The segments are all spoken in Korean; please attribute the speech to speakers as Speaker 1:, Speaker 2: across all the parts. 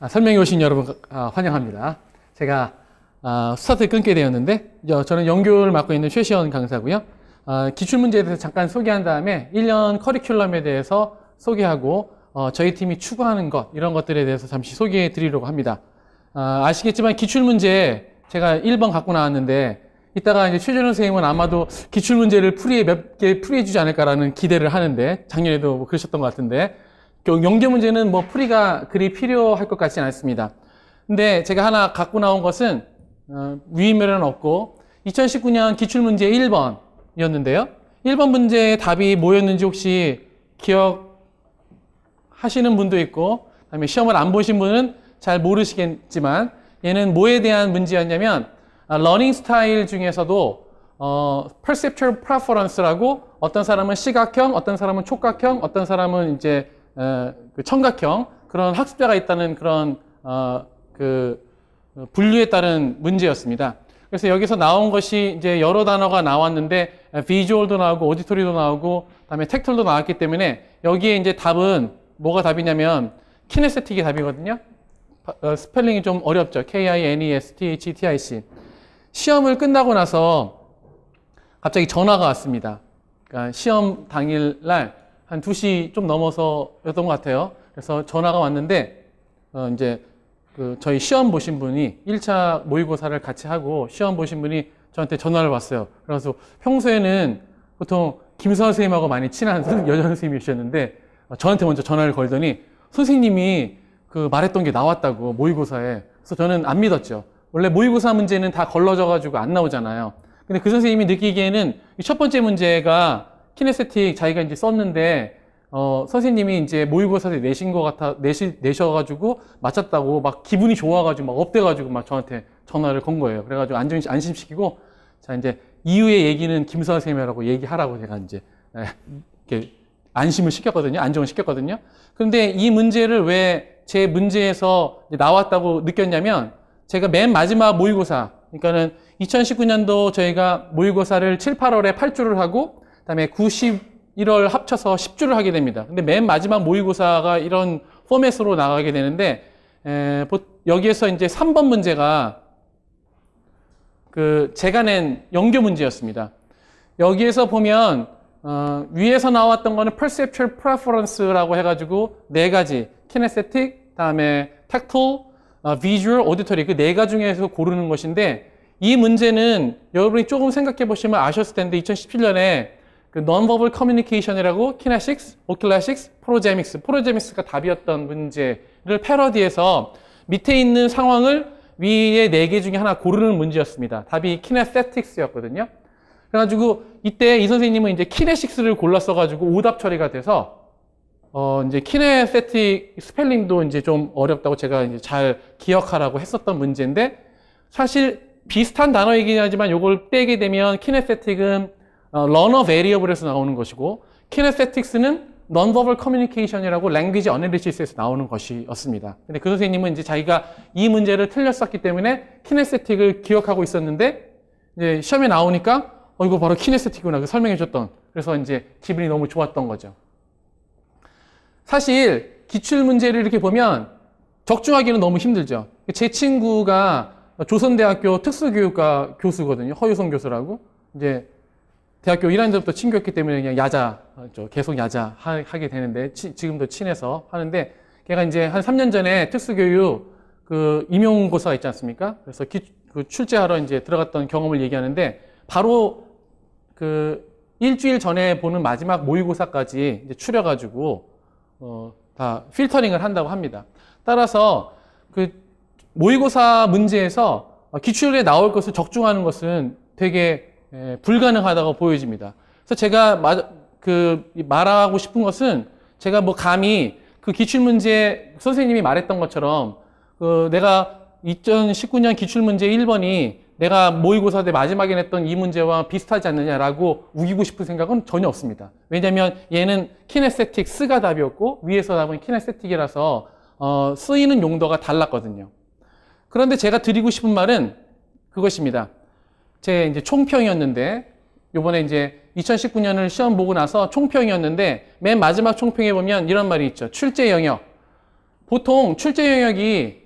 Speaker 1: 설명해 오신 여러분 환영합니다. 제가 스타트를 끊게 되었는데 저는 연교를 맡고 있는 최시원 강사고요. 기출문제에 대해서 잠깐 소개한 다음에 1년 커리큘럼에 대해서 소개하고 저희 팀이 추구하는 것 이런 것들에 대해서 잠시 소개해 드리려고 합니다. 아시겠지만 기출문제 제가 1번 갖고 나왔는데 이따가 이제 최준호 선생님은 아마도 기출문제를 몇 개 풀이해 주지 않을까라는 기대를 하는데 작년에도 뭐 그러셨던 것 같은데 연계 문제는 뭐 풀이가 그리 필요할 것 같지는 않습니다. 근데 제가 하나 갖고 나온 것은 위임에는 없고 2019년 기출문제 1번이었는데요. 1번 문제의 답이 뭐였는지 혹시 기억하시는 분도 있고 그다음에 시험을 안 보신 분은 잘 모르시겠지만 얘는 뭐에 대한 문제였냐면 러닝 스타일 중에서도 perceptual preference라고 어떤 사람은 시각형, 어떤 사람은 촉각형, 어떤 사람은 이제 그 청각형 그런 학습자가 있다는 그런 분류에 따른 문제였습니다. 그래서 여기서 나온 것이 이제 여러 단어가 나왔는데 비주얼도 나오고 오디토리도 나오고 그다음에 텍틸도 나왔기 때문에 여기에 이제 답은 뭐가 답이냐면 키네세틱이 답이거든요. 스펠링이 좀 어렵죠. KINESTHTIC. 시험을 끝나고 나서 갑자기 전화가 왔습니다. 그러니까 시험 당일날 한 2시 좀 넘어서였던 것 같아요. 그래서 전화가 왔는데, 이제, 저희 시험 보신 분이 1차 모의고사를 같이 하고 시험 보신 분이 저한테 전화를 왔어요. 그래서 평소에는 보통 김수환 선생님하고 많이 친한 여자 선생님이셨는데, 저한테 먼저 전화를 걸더니 선생님이 말했던 게 나왔다고, 모의고사에. 그래서 저는 안 믿었죠. 원래 모의고사 문제는 다 걸러져가지고 안 나오잖아요. 근데 그 선생님이 느끼기에는 첫 번째 문제가 키네세틱 자기가 이제 썼는데, 선생님이 이제 모의고사에 내신 것 같아, 내셔가지고 맞췄다고 막 기분이 좋아가지고 막 업돼가지고 막 저한테 전화를 건 거예요. 그래가지고 안심시키고, 자, 이제 이후의 얘기는 김수환 선생님이라고 얘기하라고 제가 이제, 이렇게 안심을 시켰거든요. 안정을 시켰거든요. 그런데 이 문제를 왜 제 문제에서 나왔다고 느꼈냐면, 제가 맨 마지막 모의고사, 그러니까는 2019년도 저희가 모의고사를 7, 8월에 8주를 하고, 그다음에 9, 11월 합쳐서 10주를 하게 됩니다. 근데 맨 마지막 모의고사가 이런 포맷으로 나가게 되는데 여기에서 이제 3번 문제가 제가 낸 연교 문제였습니다. 여기에서 보면 위에서 나왔던 거는 perceptual preference라고 해가지고 4가지 kinesthetic, 그다음에 tactile, visual, auditory 그 4가지 중에서 고르는 것인데 이 문제는 여러분이 조금 생각해 보시면 아셨을 텐데 2017년에 non-verbal communication이라고 kinesics, oculesics, progemics가 답이었던 문제를 패러디해서 밑에 있는 상황을 위에 4개 중에 하나 고르는 문제였습니다. 답이 kinesthetics였거든요. 그래가지고 이때 이 선생님은 이제 kinesics를 골랐어가지고 오답 처리가 돼서 이제 kinesthetic 스펠링도 이제 좀 어렵다고 제가 이제 잘 기억하라고 했었던 문제인데 사실 비슷한 단어이긴 하지만 이걸 빼게 되면 kinesthetic은 learner variable에서 나오는 것이고 kinesthetics는 non-verbal communication이라고 language analysis에서 나오는 것이었습니다. 근데 그 선생님은 이제 자기가 이 문제를 틀렸었기 때문에 kinesthetic을 기억하고 있었는데 이제 시험에 나오니까 이거 바로 kinesthetic구나 설명해 줬던 그래서 이제 기분이 너무 좋았던 거죠. 사실 기출 문제를 이렇게 보면 적중하기는 너무 힘들죠. 제 친구가 조선대학교 특수교육과 교수거든요. 허유성 교수라고. 이제 대학교 1학년 때부터 친구였기 때문에 그냥 계속 야자 하게 되는데, 지금도 친해서 하는데, 걔가 이제 한 3년 전에 특수교육 임용고사가 있지 않습니까? 그래서 출제하러 이제 들어갔던 경험을 얘기하는데, 바로 일주일 전에 보는 마지막 모의고사까지 이제 추려가지고, 다 필터링을 한다고 합니다. 따라서 모의고사 문제에서 기출에 나올 것을 적중하는 것은 되게 불가능하다고 보여집니다. 그래서 제가 말하고 싶은 것은 제가 뭐 감히 기출문제 선생님이 말했던 것처럼 내가 2019년 기출문제 1번이 내가 모의고사 때 마지막에 냈던 이 문제와 비슷하지 않느냐라고 우기고 싶은 생각은 전혀 없습니다. 왜냐하면 얘는 kinesthetic 쓰가 답이었고 위에서 답은 kinesthetic이라서 쓰이는 용도가 달랐거든요. 그런데 제가 드리고 싶은 말은 그것입니다. 제 이제 총평이었는데, 요번에 이제 2019년을 시험 보고 나서 총평이었는데, 맨 마지막 총평에 보면 이런 말이 있죠. 출제 영역. 보통 출제 영역이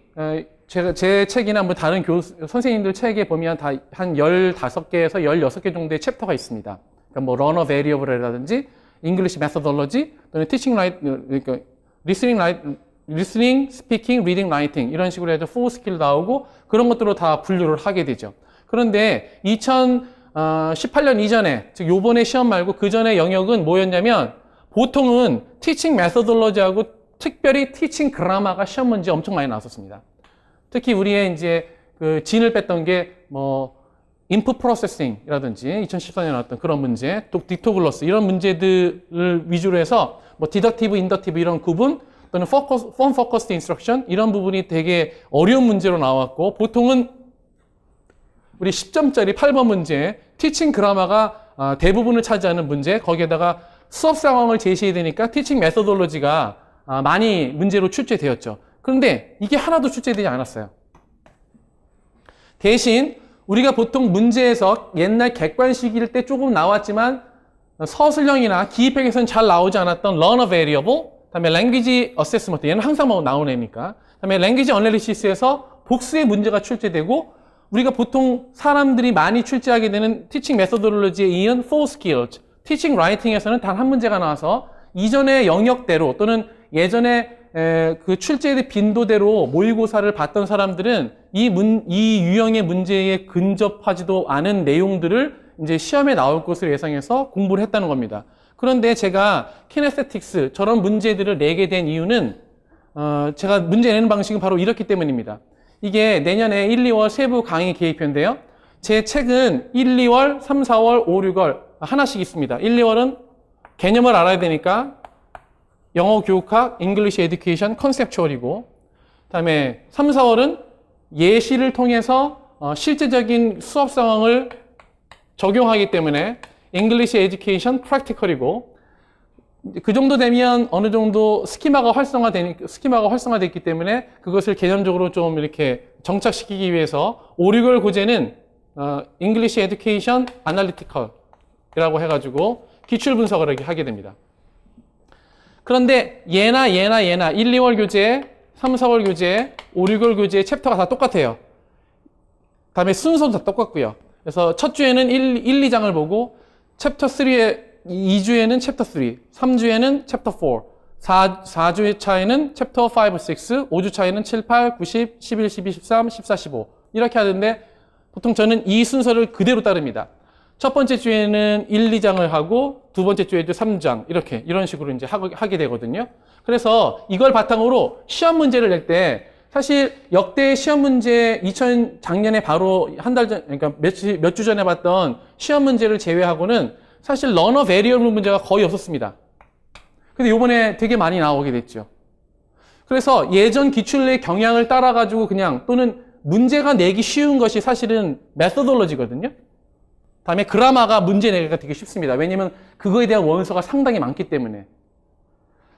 Speaker 1: 제 책이나 뭐 다른 선생님들 책에 보면 다 한 15개에서 16개 정도의 챕터가 있습니다. 그러니까 뭐 러너 베리어블이라든지 English methodology 또는 teaching 그러니까 listening, speaking, reading, writing 이런 식으로 해서 4스킬 나오고 그런 것들로 다 분류를 하게 되죠. 그런데 2018년 이전에 즉 요번에 시험 말고 그 전에 영역은 뭐였냐면 보통은 teaching methodology하고 특별히 teaching grammar가 시험 문제 엄청 많이 나왔었습니다. 특히 우리의 이제 그 진을 뺐던 게 뭐 input processing이라든지 2014년에 나왔던 그런 문제, 또 딕토글로스 이런 문제들을 위주로 해서 뭐 디덕티브, 인덕티브 이런 구분 또는 form focused instruction 이런 부분이 되게 어려운 문제로 나왔고 보통은 우리 10점짜리 8번 문제 teaching grammar가 대부분을 차지하는 문제 거기에다가 수업 상황을 제시해야 되니까 teaching methodology가 많이 문제로 출제되었죠. 그런데 이게 하나도 출제되지 않았어요. 대신 우리가 보통 문제에서 옛날 객관식일 때 조금 나왔지만 서술형이나 기입획에서는 잘 나오지 않았던 learner variable, 그다음에 language assessment, 얘는 항상 뭐 나오는 애니까. 그다음에 language analysis에서 복수의 문제가 출제되고 우리가 보통 사람들이 많이 출제하게 되는 teaching methodology에 이은 4skills, teaching writing에서는 단 한 문제가 나와서 이전의 영역대로 또는 예전에 그 출제의 빈도대로 모의고사를 봤던 사람들은 이 유형의 문제에 근접하지도 않은 내용들을 이제 시험에 나올 것을 예상해서 공부를 했다는 겁니다. 그런데 제가 키네세틱스 저런 문제들을 내게 된 이유는 제가 문제 내는 방식은 바로 이렇기 때문입니다. 이게 내년에 1, 2월 세부 강의 계획표인데요. 제 책은 1, 2월, 3, 4월, 5, 6월 하나씩 있습니다. 1, 2월은 개념을 알아야 되니까 영어 교육학, English Education, 컨셉추얼이고 그다음에 3, 4월은 예시를 통해서 실제적인 수업 상황을 적용하기 때문에 English Education, Practical이고 그 정도 되면 어느 정도 스키마가 활성화됐기 때문에 그것을 개념적으로 좀 이렇게 정착시키기 위해서 5, 6월 고제는 English Education, Analytical이라고 해가지고 기출 분석을 하게 됩니다. 그런데 얘나 1, 2월 교재, 3, 4월 교재, 5, 6월 교재의 챕터가 다 똑같아요. 다음에 순서도 다 똑같고요. 그래서 첫 주에는 1, 2장을 보고 챕터 3에 2주에는 챕터 3, 3주에는 챕터 4, 4주 차에는 챕터 5, 6, 5주 차에는 7, 8, 9, 10, 11, 12, 13, 14, 15 이렇게 하는데 보통 저는 이 순서를 그대로 따릅니다. 첫 번째 주에는 1, 2장을 하고 두 번째 주에도 3장 이런 식으로 이제 하게 되거든요. 그래서 이걸 바탕으로 시험 문제를 낼 때 사실 역대 시험 문제 작년에 바로 한 달 전 그러니까 몇 주 전에 봤던 시험 문제를 제외하고는 사실 러너 베리어블 문제가 거의 없었습니다. 근데 이번에 되게 많이 나오게 됐죠. 그래서 예전 기출의 경향을 따라가지고 그냥 또는 문제가 내기 쉬운 것이 사실은 메소돌로지거든요. 다음에 그라마가 문제 내기가 되게 쉽습니다. 왜냐면 그거에 대한 원서가 상당히 많기 때문에.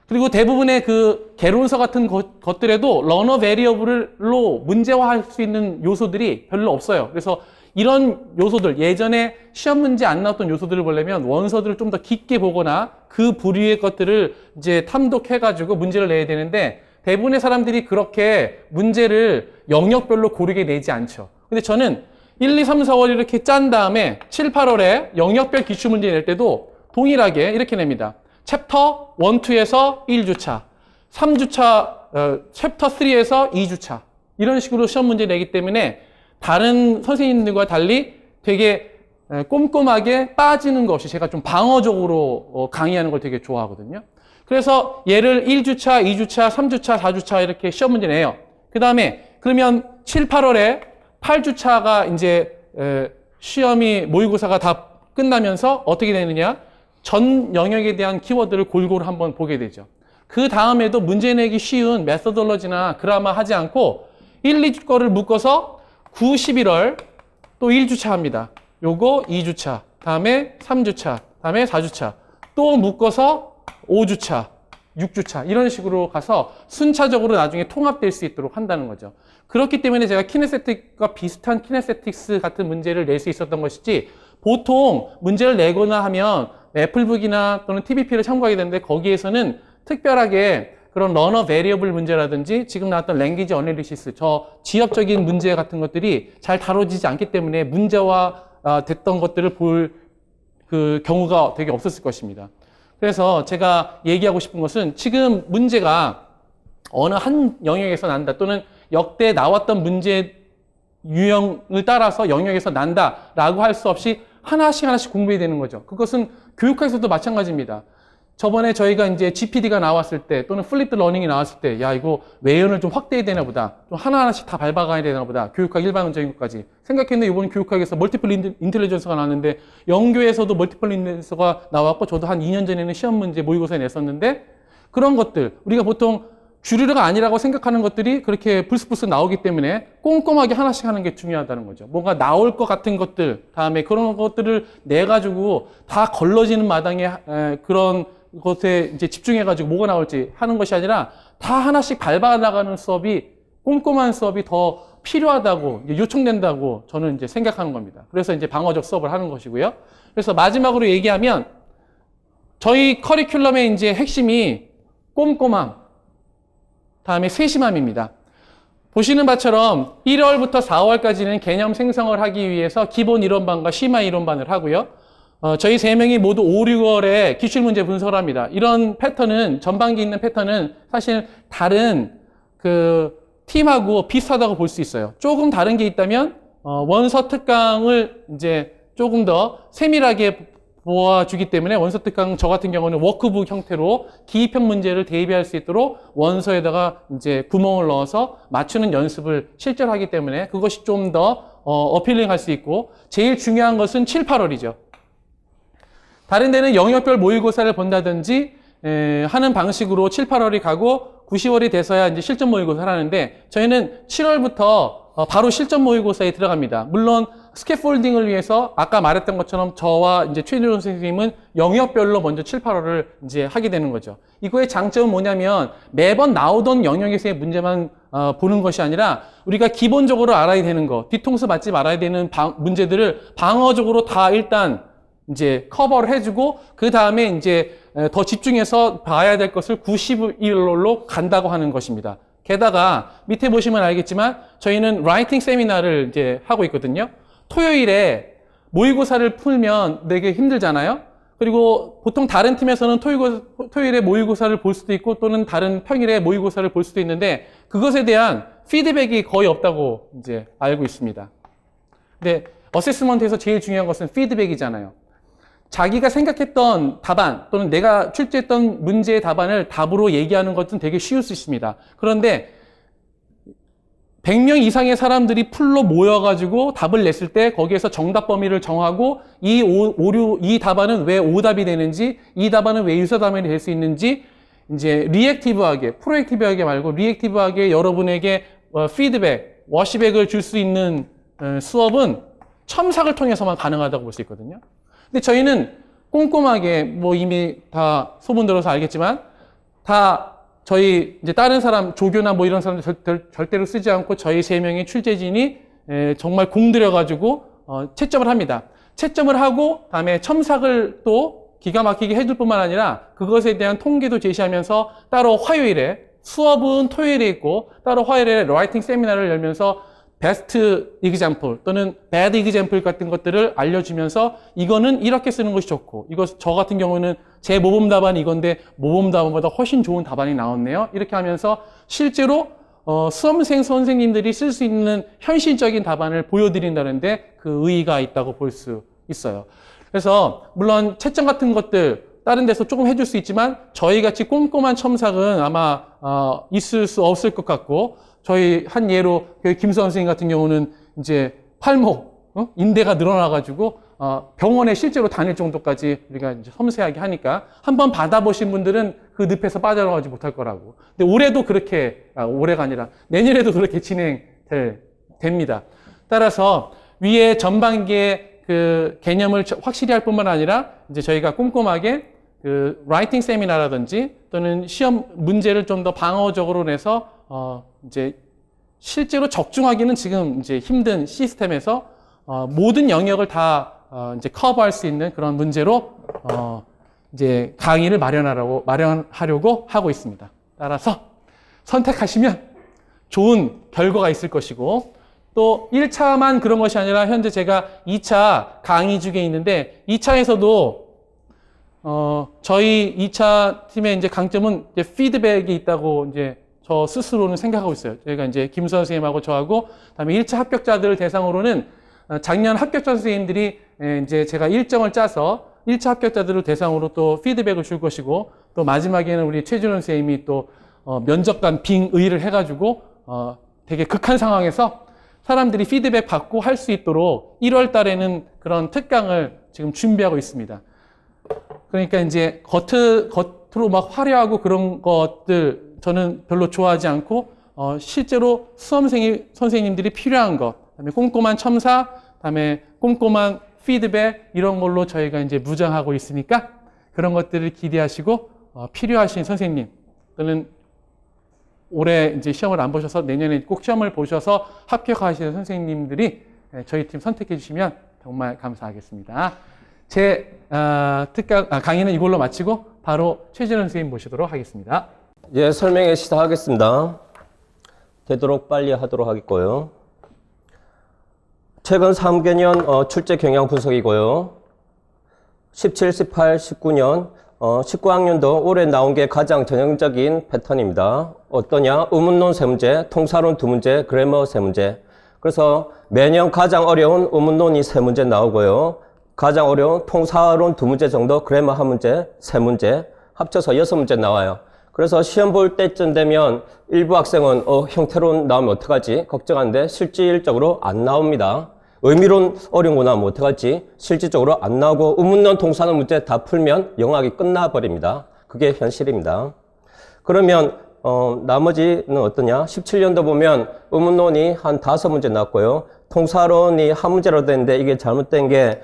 Speaker 1: 그리고 대부분의 그 개론서 같은 것들에도 러너 베리어블로 문제화할 수 있는 요소들이 별로 없어요. 그래서 이런 요소들, 예전에 시험 문제 안 나왔던 요소들을 보려면 원서들을 좀 더 깊게 보거나 그 부류의 것들을 이제 탐독해가지고 문제를 내야 되는데 대부분의 사람들이 그렇게 문제를 영역별로 고르게 내지 않죠. 근데 저는 1, 2, 3, 4월 이렇게 짠 다음에 7, 8월에 영역별 기출문제 낼 때도 동일하게 이렇게 냅니다. 챕터 1, 2에서 1주차, 3주차, 챕터 3에서 2주차 이런 식으로 시험 문제 내기 때문에 다른 선생님들과 달리 되게 꼼꼼하게 빠지는 것이 제가 좀 방어적으로 강의하는 걸 되게 좋아하거든요. 그래서 얘를 1주차, 2주차, 3주차, 4주차 이렇게 시험 문제 내요. 그 다음에 그러면 7, 8월에 8주차가 이제 시험이 모의고사가 다 끝나면서 어떻게 되느냐? 전 영역에 대한 키워드를 골고루 한번 보게 되죠. 그 다음에도 문제 내기 쉬운 메소돌로지나 그라마 하지 않고 1, 2주 거를 묶어서 9, 11월 또 1주차 합니다. 요거 2주차, 다음에 3주차, 다음에 4주차 또 묶어서 5주차, 6주차 이런 식으로 가서 순차적으로 나중에 통합될 수 있도록 한다는 거죠. 그렇기 때문에 제가 키네세틱과 비슷한 키네세틱스 같은 문제를 낼 수 있었던 것이지 보통 문제를 내거나 하면 애플북이나 또는 TBP를 참고하게 되는데 거기에서는 특별하게 그런 러너 베리어블 문제라든지 지금 나왔던 랭귀지 어널리시스, 저 지엽적인 문제 같은 것들이 잘 다뤄지지 않기 때문에 문제화 됐던 것들을 볼 그 경우가 되게 없었을 것입니다. 그래서 제가 얘기하고 싶은 것은 지금 문제가 어느 한 영역에서 난다 또는 역대 나왔던 문제 유형을 따라서 영역에서 난다라고 할 수 없이 하나씩 공부해야 되는 거죠. 그것은 교육학에서도 마찬가지입니다. 저번에 저희가 이제 GPD가 나왔을 때 또는 플립드 러닝이 나왔을 때 야 이거 외연을 좀 확대해야 되나 보다. 좀 하나하나씩 다 밟아가야 되나 보다. 교육학 일반적인 것까지. 생각했는데 이번 교육학에서 멀티플 인텔리전스가 나왔는데 영교에서도 멀티플 인텔리전스가 나왔고 저도 한 2년 전에는 시험 문제 모의고사에 냈었는데 그런 것들 우리가 보통 주류가 아니라고 생각하는 것들이 그렇게 불쑥불쑥 나오기 때문에 꼼꼼하게 하나씩 하는 게 중요하다는 거죠. 뭔가 나올 것 같은 것들, 다음에 그런 것들을 내가지고 다 걸러지는 마당에 그런 것에 이제 집중해가지고 뭐가 나올지 하는 것이 아니라 다 하나씩 밟아나가는 수업이, 꼼꼼한 수업이 더 필요하다고, 요청된다고 저는 이제 생각하는 겁니다. 그래서 이제 방어적 수업을 하는 것이고요. 그래서 마지막으로 얘기하면 저희 커리큘럼의 이제 핵심이 꼼꼼함, 다음에 세심함입니다. 보시는 바처럼 1월부터 4월까지는 개념 생성을 하기 위해서 기본 이론반과 심화 이론반을 하고요. 저희 3명이 모두 5, 6월에 기출문제 분석을 합니다. 이런 패턴은, 전반기 있는 패턴은 사실 다른 그 팀하고 비슷하다고 볼 수 있어요. 조금 다른 게 있다면, 원서 특강을 이제 조금 더 세밀하게 보아주기 때문에 원서 특강 저 같은 경우는 워크북 형태로 기입형 문제를 대입할 수 있도록 원서에다가 이제 구멍을 넣어서 맞추는 연습을 실제로 하기 때문에 그것이 좀 더 어필링 할 수 있고 제일 중요한 것은 7, 8월이죠. 다른 데는 영역별 모의고사를 본다든지 하는 방식으로 7, 8월이 가고 9, 10월이 돼서야 이제 실전 모의고사를 하는데 저희는 7월부터 바로 실전 모의고사에 들어갑니다. 물론 스캐폴딩을 위해서 아까 말했던 것처럼 저와 이제 최인호 선생님은 영역별로 먼저 7, 8월을 이제 하게 되는 거죠. 이거의 장점은 뭐냐면 매번 나오던 영역에서의 문제만 보는 것이 아니라 우리가 기본적으로 알아야 되는 거, 뒤통수 맞지 말아야 되는 문제들을 방어적으로 다 일단 이제 커버를 해주고 그 다음에 이제 더 집중해서 봐야 될 것을 90일로 간다고 하는 것입니다. 게다가 밑에 보시면 알겠지만 저희는 라이팅 세미나를 이제 하고 있거든요. 토요일에 모의고사를 풀면 되게 힘들잖아요. 그리고 보통 다른 팀에서는 토요일에 모의고사를 볼 수도 있고 또는 다른 평일에 모의고사를 볼 수도 있는데 그것에 대한 피드백이 거의 없다고 이제 알고 있습니다. 근데 어세스먼트에서 제일 중요한 것은 피드백이잖아요. 자기가 생각했던 답안 또는 내가 출제했던 문제의 답안을 답으로 얘기하는 것은 되게 쉬울 수 있습니다. 그런데 100명 이상의 사람들이 풀로 모여가지고 답을 냈을 때 거기에서 정답 범위를 정하고 이 답안은 왜 오답이 되는지, 이 답안은 왜 유사답안이 될 수 있는지, 이제 리액티브하게, 프로액티브하게 말고 리액티브하게 여러분에게 피드백, 워시백을 줄 수 있는 수업은 첨삭을 통해서만 가능하다고 볼 수 있거든요. 근데 저희는 꼼꼼하게 뭐 이미 다 소문 들어서 알겠지만 다 저희 이제 다른 사람 조교나 뭐 이런 사람들 절대로 쓰지 않고 저희 3명의 출제진이 정말 공들여가지고 채점을 합니다. 채점을 하고 다음에 첨삭을 또 기가 막히게 해줄 뿐만 아니라 그것에 대한 통계도 제시하면서 따로 화요일에 수업은 토요일에 있고 따로 화요일에 라이팅 세미나를 열면서 베스트 이그젬플 또는 배드 이그젬플 같은 것들을 알려주면서 이거는 이렇게 쓰는 것이 좋고 이거 저 같은 경우는 제 모범 답안이 이건데 모범 답안보다 훨씬 좋은 답안이 나왔네요. 이렇게 하면서 실제로 수험생 선생님들이 쓸 수 있는 현실적인 답안을 보여드린다는데 그 의의가 있다고 볼 수 있어요. 그래서 물론 채점 같은 것들 다른 데서 조금 해줄 수 있지만 저희같이 꼼꼼한 첨삭은 아마 있을 수 없을 것 같고 저희 한 예로 김수환 선생님 같은 경우는 이제 팔목, 인대가 늘어나가지고 병원에 실제로 다닐 정도까지 우리가 이제 섬세하게 하니까 한번 받아보신 분들은 그 늪에서 빠져나가지 못할 거라고. 근데 올해도 그렇게, 올해가 아니라 내년에도 그렇게 진행됩니다. 따라서 위에 전반기에 그 개념을 확실히 할 뿐만 아니라 이제 저희가 꼼꼼하게 그 라이팅 세미나라든지 또는 시험 문제를 좀 더 방어적으로 내서 이제 실제로 적중하기는 지금 이제 힘든 시스템에서 모든 영역을 다 이제 커버할 수 있는 그런 문제로 이제 강의를 마련하려고 하고 있습니다. 따라서 선택하시면 좋은 결과가 있을 것이고, 또 1차만 그런 것이 아니라 현재 제가 2차 강의 중에 있는데 2차에서도 저희 2차 팀의 이제 강점은 이제 피드백이 있다고 이제 저 스스로는 생각하고 있어요. 저희가 이제 김수환 선생님하고 저하고, 그다음에 1차 합격자들을 대상으로는 작년 합격자 선생님들이 이제 제가 일정을 짜서 1차 합격자들을 대상으로 또 피드백을 줄 것이고, 또 마지막에는 우리 최준원 선생님이 또 면접관 빙의를 해가지고 되게 극한 상황에서 사람들이 피드백 받고 할 수 있도록 1월 달에는 그런 특강을 지금 준비하고 있습니다. 그러니까 이제 겉으로 막 화려하고 그런 것들 저는 별로 좋아하지 않고, 실제로 선생님들이 필요한 것, 그다음에 꼼꼼한 첨사, 그다음에 꼼꼼한 피드백, 이런 걸로 저희가 이제 무장하고 있으니까 그런 것들을 기대하시고, 필요하신 선생님 또는 올해 이제 시험을 안 보셔서 내년에 꼭 시험을 보셔서 합격하시는 선생님들이 저희 팀 선택해 주시면 정말 감사하겠습니다. 제 강의는 이걸로 마치고 바로 최진원 선생님 모시도록 하겠습니다.
Speaker 2: 예, 설명에 시작하겠습니다. 되도록 빨리 하도록 하겠고요. 최근 3개년 출제 경향 분석이고요. 17, 18, 19년 19학년도 올해 나온 게 가장 전형적인 패턴입니다. 어떠냐? 의문론 3문제, 통사론 2문제, 그래머 3문제. 그래서 매년 가장 어려운 의문론이 3문제 나오고요. 가장 어려운 통사론 2문제 정도, 그래머 1문제, 3문제, 합쳐서 6문제 나와요. 그래서 시험 볼 때쯤 되면 일부 학생은 형태론 나오면 어떡하지? 걱정하는데 실질적으로 안 나옵니다. 의미론 어려운 거 나오면 어떡하지? 실질적으로 안 나오고 의문론 통사론 문제 다 풀면 영역이 끝나버립니다. 그게 현실입니다. 그러면 나머지는 어떠냐? 17년도 보면 의문론이 한 5문제 나왔고요. 통사론이 한 문제로 되는데 이게 잘못된 게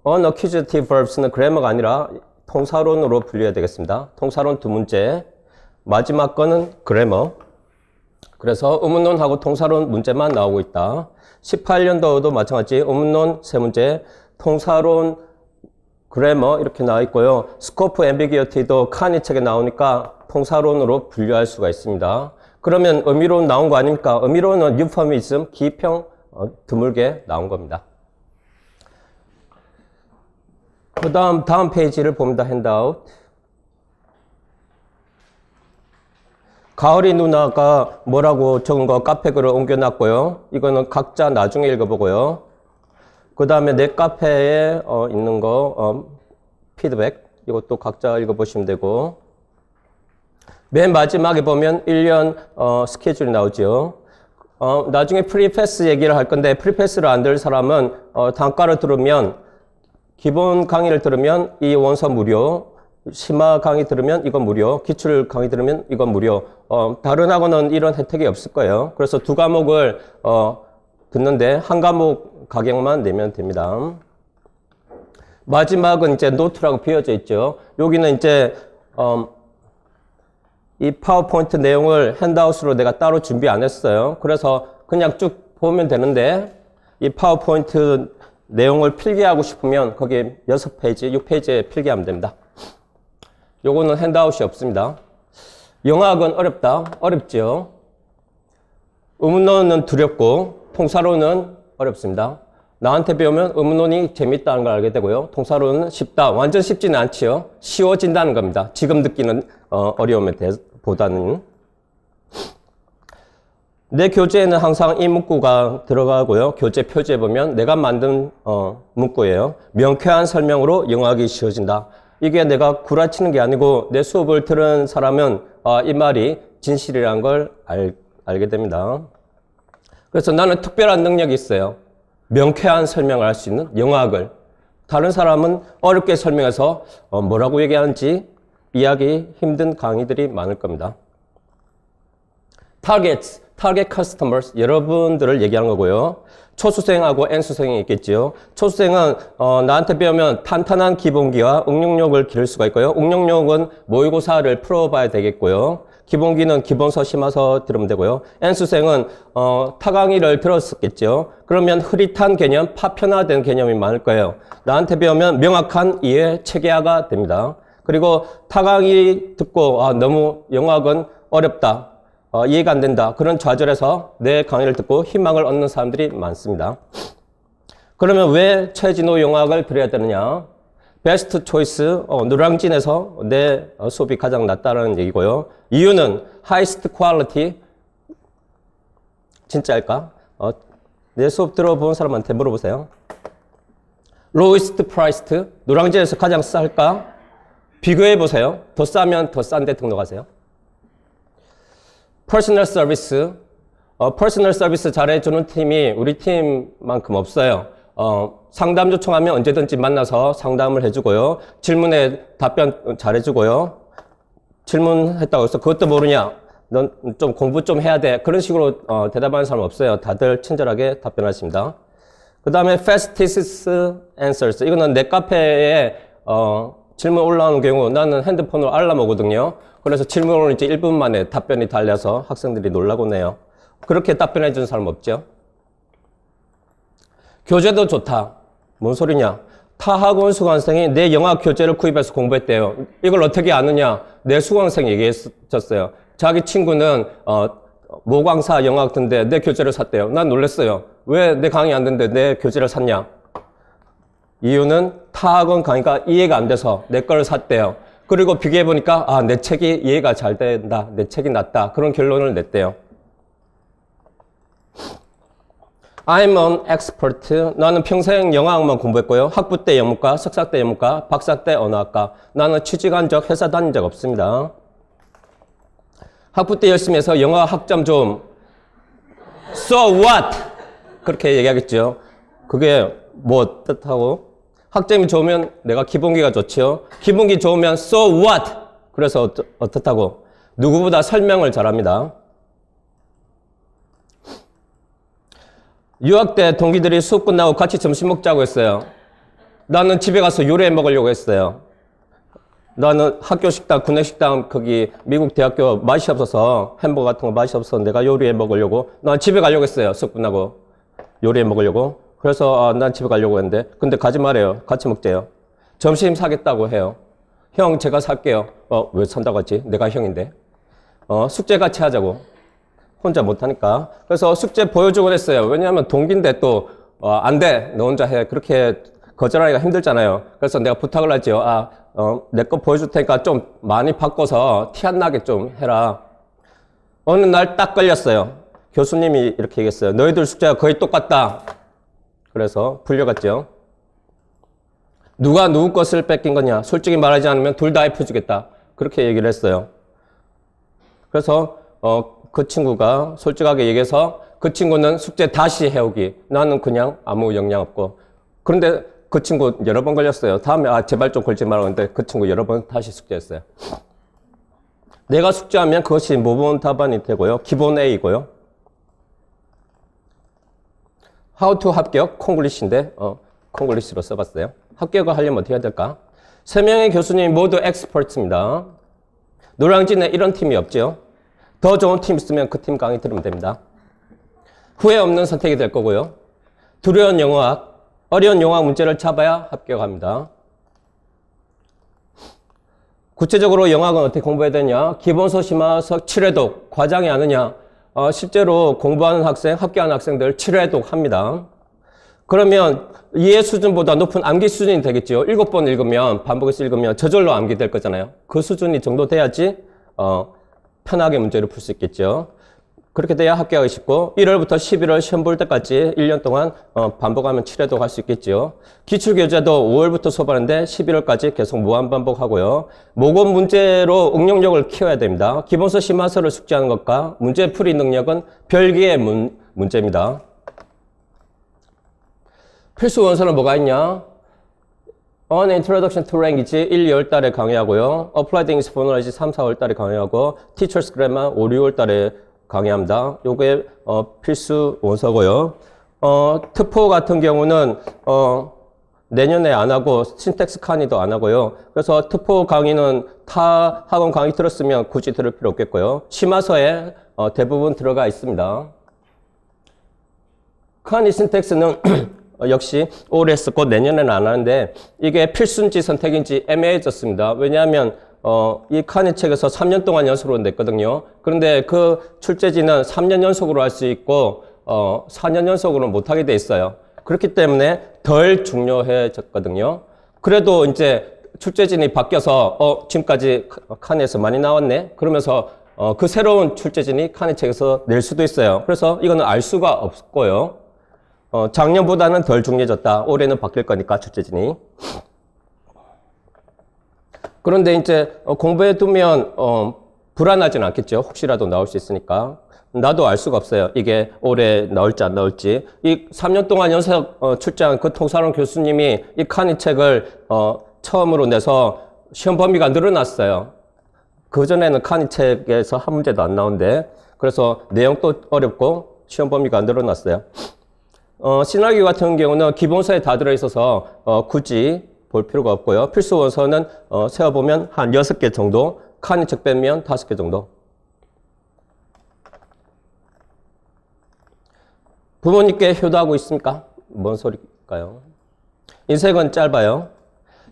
Speaker 2: unaccusative verbs는 그래머가 아니라 통사론으로 분류해야 되겠습니다. 통사론 2문제, 마지막 거는 그래머. 그래서 의문론하고 통사론 문제만 나오고 있다. 18년도도 마찬가지 의문론 3문제, 통사론, 그래머 이렇게 나와 있고요. 스코프 앰비기어티도 카니 책에 나오니까 통사론으로 분류할 수가 있습니다. 그러면 의미론 나온 거 아닙니까? 의미론은 유퍼미즘, 기평 드물게 나온 겁니다. 그 다음 페이지를 봅니다. 핸드아웃. 가을이 누나가 뭐라고 적은 거 카페글을 옮겨놨고요. 이거는 각자 나중에 읽어보고요. 그 다음에 내 카페에 있는 거 피드백, 이것도 각자 읽어보시면 되고, 맨 마지막에 보면 1년 스케줄이 나오죠. 나중에 프리패스 얘기를 할 건데 프리패스를 안 들 사람은 단가를 들으면, 기본 강의를 들으면 이 원서 무료, 심화 강의 들으면 이건 무료, 기출 강의 들으면 이건 무료. 다른 학원은 이런 혜택이 없을 거예요. 그래서 2과목을 듣는데 한 과목 가격만 내면 됩니다. 마지막은 이제 노트라고 비어져 있죠. 여기는 이제 이 파워포인트 내용을 핸드아웃으로 내가 따로 준비 안 했어요. 그래서 그냥 쭉 보면 되는데, 이 파워포인트 내용을 필기하고 싶으면 거기 6페이지, 6페이지에 필기하면 됩니다. 요거는 핸드아웃이 없습니다. 영어학은 어렵다. 어렵죠. 의문론은 두렵고 통사론은 어렵습니다. 나한테 배우면 의문론이 재밌다는 걸 알게 되고요. 통사론은 쉽다. 완전 쉽지는 않지요. 쉬워진다는 겁니다. 지금 느끼는 어려움에 보다는. 내 교재에는 항상 이 문구가 들어가고요. 교재 표지에 보면 내가 만든 문구예요. 명쾌한 설명으로 영어하기 쉬워진다. 이게 내가 구라치는 게 아니고 내 수업을 들은 사람은 이 말이 진실이라는 걸 알게 됩니다. 그래서 나는 특별한 능력이 있어요. 명쾌한 설명을 할 수 있는 영어학을. 다른 사람은 어렵게 설명해서 뭐라고 얘기하는지 이해하기 힘든 강의들이 많을 겁니다. target customers, 여러분들을 얘기하는 거고요. 초수생하고 N수생이 있겠지요. 초수생은 나한테 배우면 탄탄한 기본기와 응용력을 기를 수가 있고요. 응용력은 모의고사를 풀어봐야 되겠고요. 기본기는 기본서, 심화서 들으면 되고요. N수생은 타 강의를 들었었겠죠. 그러면 흐릿한 개념, 파편화된 개념이 많을 거예요. 나한테 배우면 명확한 이해, 체계화가 됩니다. 그리고 타 강의 듣고 너무 영어학은 어렵다, 이해가 안 된다, 그런 좌절해서 내 강의를 듣고 희망을 얻는 사람들이 많습니다. 그러면 왜 최진호 영어학을 들어야 되느냐? 베스트 초이스, 노량진에서 내 수업이 가장 낫다는 얘기고요. 이유는 highest quality, 진짜일까? 내 수업 들어본 사람한테 물어보세요. lowest priced, 노량진에서 가장 쌀까? 비교해보세요. 더 싸면 더 싼 데 등록하세요. personal service, 퍼스널 서비스 잘해주는 팀이 우리 팀만큼 없어요. 상담 요청하면 언제든지 만나서 상담을 해주고요. 질문에 답변 잘해주고요. 질문했다고 해서 그것도 모르냐? 넌 좀 공부 좀 해야 돼. 그런 식으로 대답하는 사람 없어요. 다들 친절하게 답변하십니다. 그 다음에 fastest answers. 이거는 내 카페에 질문 올라오는 경우 나는 핸드폰으로 알람 오거든요. 그래서 질문을 이제 1분 만에 답변이 달려서 학생들이 놀라곤 해요. 그렇게 답변해 주는 사람 없죠? 교재도 좋다. 뭔 소리냐? 타 학원 수강생이 내 영어 교재를 구입해서 공부했대요. 이걸 어떻게 아느냐? 내 수강생이 얘기했었어요. 자기 친구는 모광사 영어학 듣는데 내 교재를 샀대요. 난 놀랐어요. 왜 내 강의 안 듣는데 내 교재를 샀냐? 이유는 타 학원 강의가 이해가 안 돼서 내 거를 샀대요. 그리고 비교해보니까 내 책이 이해가 잘 된다. 내 책이 낫다. 그런 결론을 냈대요. I'm an expert. 나는 평생 영어학만 공부했고요. 학부 때 영문과, 석사 때 영문과, 박사 때 언어학과. 나는 취직한 적, 회사 다닌 적 없습니다. 학부 때 열심히 해서 영어 학점 좀 So what? 그렇게 얘기하겠죠. 그게 뭐 뜻하고? 학점이 좋으면 내가 기본기가 좋지요. 기본기 좋으면 So what? 그래서 어떻다고? 누구보다 설명을 잘합니다. 유학 때 동기들이 수업 끝나고 같이 점심 먹자고 했어요. 나는 집에 가서 요리해 먹으려고 했어요. 나는 학교 식당, 구내식당, 거기 미국 대학교 맛이 없어서 햄버거 같은 거 맛이 없어서 내가 요리해 먹으려고. 난 집에 가려고 했어요. 수업 끝나고 요리해 먹으려고. 그래서 난 집에 가려고 했는데 근데 가지 말아요. 같이 먹재요. 점심 사겠다고 해요. 형 제가 살게요. 왜 산다고 했지? 내가 형인데. 숙제 같이 하자고. 혼자 못하니까. 그래서 숙제 보여주곤 했어요. 왜냐하면 동기인데 또 안 돼. 너 혼자 해. 그렇게 거절하기가 힘들잖아요. 그래서 내가 부탁을 하죠. 내 거 보여줄 테니까 좀 많이 바꿔서 티 안 나게 좀 해라. 어느 날 딱 걸렸어요. 교수님이 이렇게 얘기했어요. 너희들 숙제가 거의 똑같다. 그래서 불려갔죠. 누가 누구 것을 뺏긴 거냐. 솔직히 말하지 않으면 둘 다 F주겠다. 그렇게 얘기를 했어요. 그래서 그 친구가 솔직하게 얘기해서 그 친구는 숙제 다시 해오기. 나는 그냥 아무 영향 없고. 그런데 그 친구 여러 번 걸렸어요. 다음에 제발 좀 걸지 말라고 했는데 그 친구 여러 번 다시 숙제했어요. 내가 숙제하면 그것이 모범 답안이 되고요. 기본 A이고요. How to 합격, 콩글리시인데 콩글리시로 써봤어요. 합격을 하려면 어떻게 해야 될까? 3명의 교수님이 모두 엑스퍼트입니다. 노량진에 이런 팀이 없죠. 더 좋은 팀 있으면 그 팀 강의 들으면 됩니다. 후회 없는 선택이 될 거고요. 두려운 영어학, 어려운 영어학 문제를 잡아야 합격합니다. 구체적으로 영어학은 어떻게 공부해야 되냐? 기본서, 심화서, 7회독, 과장이 아느냐? 실제로 공부하는 학생, 합격하는 학생들 7회독 합니다. 그러면 이해 수준보다 높은 암기 수준이 되겠죠. 7번 읽으면, 반복해서 읽으면 저절로 암기 될 거잖아요. 그 수준이 정도 돼야지 편하게 문제를 풀 수 있겠죠. 그렇게 돼야 합격하기 쉽고 1월부터 11월 시험 볼 때까지 1년 동안 반복하면 7회독 할 수 있겠죠. 기출교재도 5월부터 수업하는데 11월까지 계속 무한반복하고요. 모금 문제로 응용력을 키워야 됩니다. 기본서 심화서를 숙지하는 것과 문제풀이 능력은 별개의 문제입니다. 필수 원서는 뭐가 있냐? On Introduction to Language 1, 2월 달에 강의하고요. Applied English Phonology 3, 4월 달에 강의하고 Teacher's Grammar 5, 6월 달에 강의합니다. 요게 필수 원서고요. 특포 같은 경우는 내년에 안 하고 신텍스 칸이도 안 하고요. 그래서 특포 강의는 타 학원 강의 들었으면 굳이 들을 필요 없겠고요. 심화서에 대부분 들어가 있습니다. 칸이 신텍스는 역시 올해 썼고 내년에는 안 하는데 이게 필수인지 선택인지 애매해졌습니다. 왜냐하면 이 칸의 책에서 3년 동안 연속으로 냈거든요. 그런데 그 출제지는 3년 연속으로 할 수 있고 4년 연속으로는 못하게 돼 있어요. 그렇기 때문에 덜 중요해졌거든요. 그래도 이제 출제진이 바뀌어서 지금까지 칸에서 많이 나왔네 그러면서 그 새로운 출제진이 칸의 책에서 낼 수도 있어요. 그래서 이거는 알 수가 없고요. 작년보다는 덜 중요해졌다. 올해는 바뀔 거니까 출제진이. 그런데 이제 공부해 두면 불안하지는 않겠죠. 혹시라도 나올 수 있으니까. 나도 알 수가 없어요. 이게 올해 나올지 안 나올지. 이 3년 동안 연속 출제한 그 통사론 교수님이 이 칸의 책을 처음으로 내서 시험 범위가 늘어났어요. 그전에는 칸의 책에서 한 문제도 안 나오는데 그래서 내용도 어렵고 시험 범위가 늘어났어요. 신학기 같은 경우는 기본서에 다 들어있어서 굳이 볼 필요가 없고요. 필수 원서는 세어보면 한 6개 정도, 칸의 책 빼면 5개 정도. 부모님께 효도하고 있습니까? 뭔 소리일까요? 인생은 짧아요.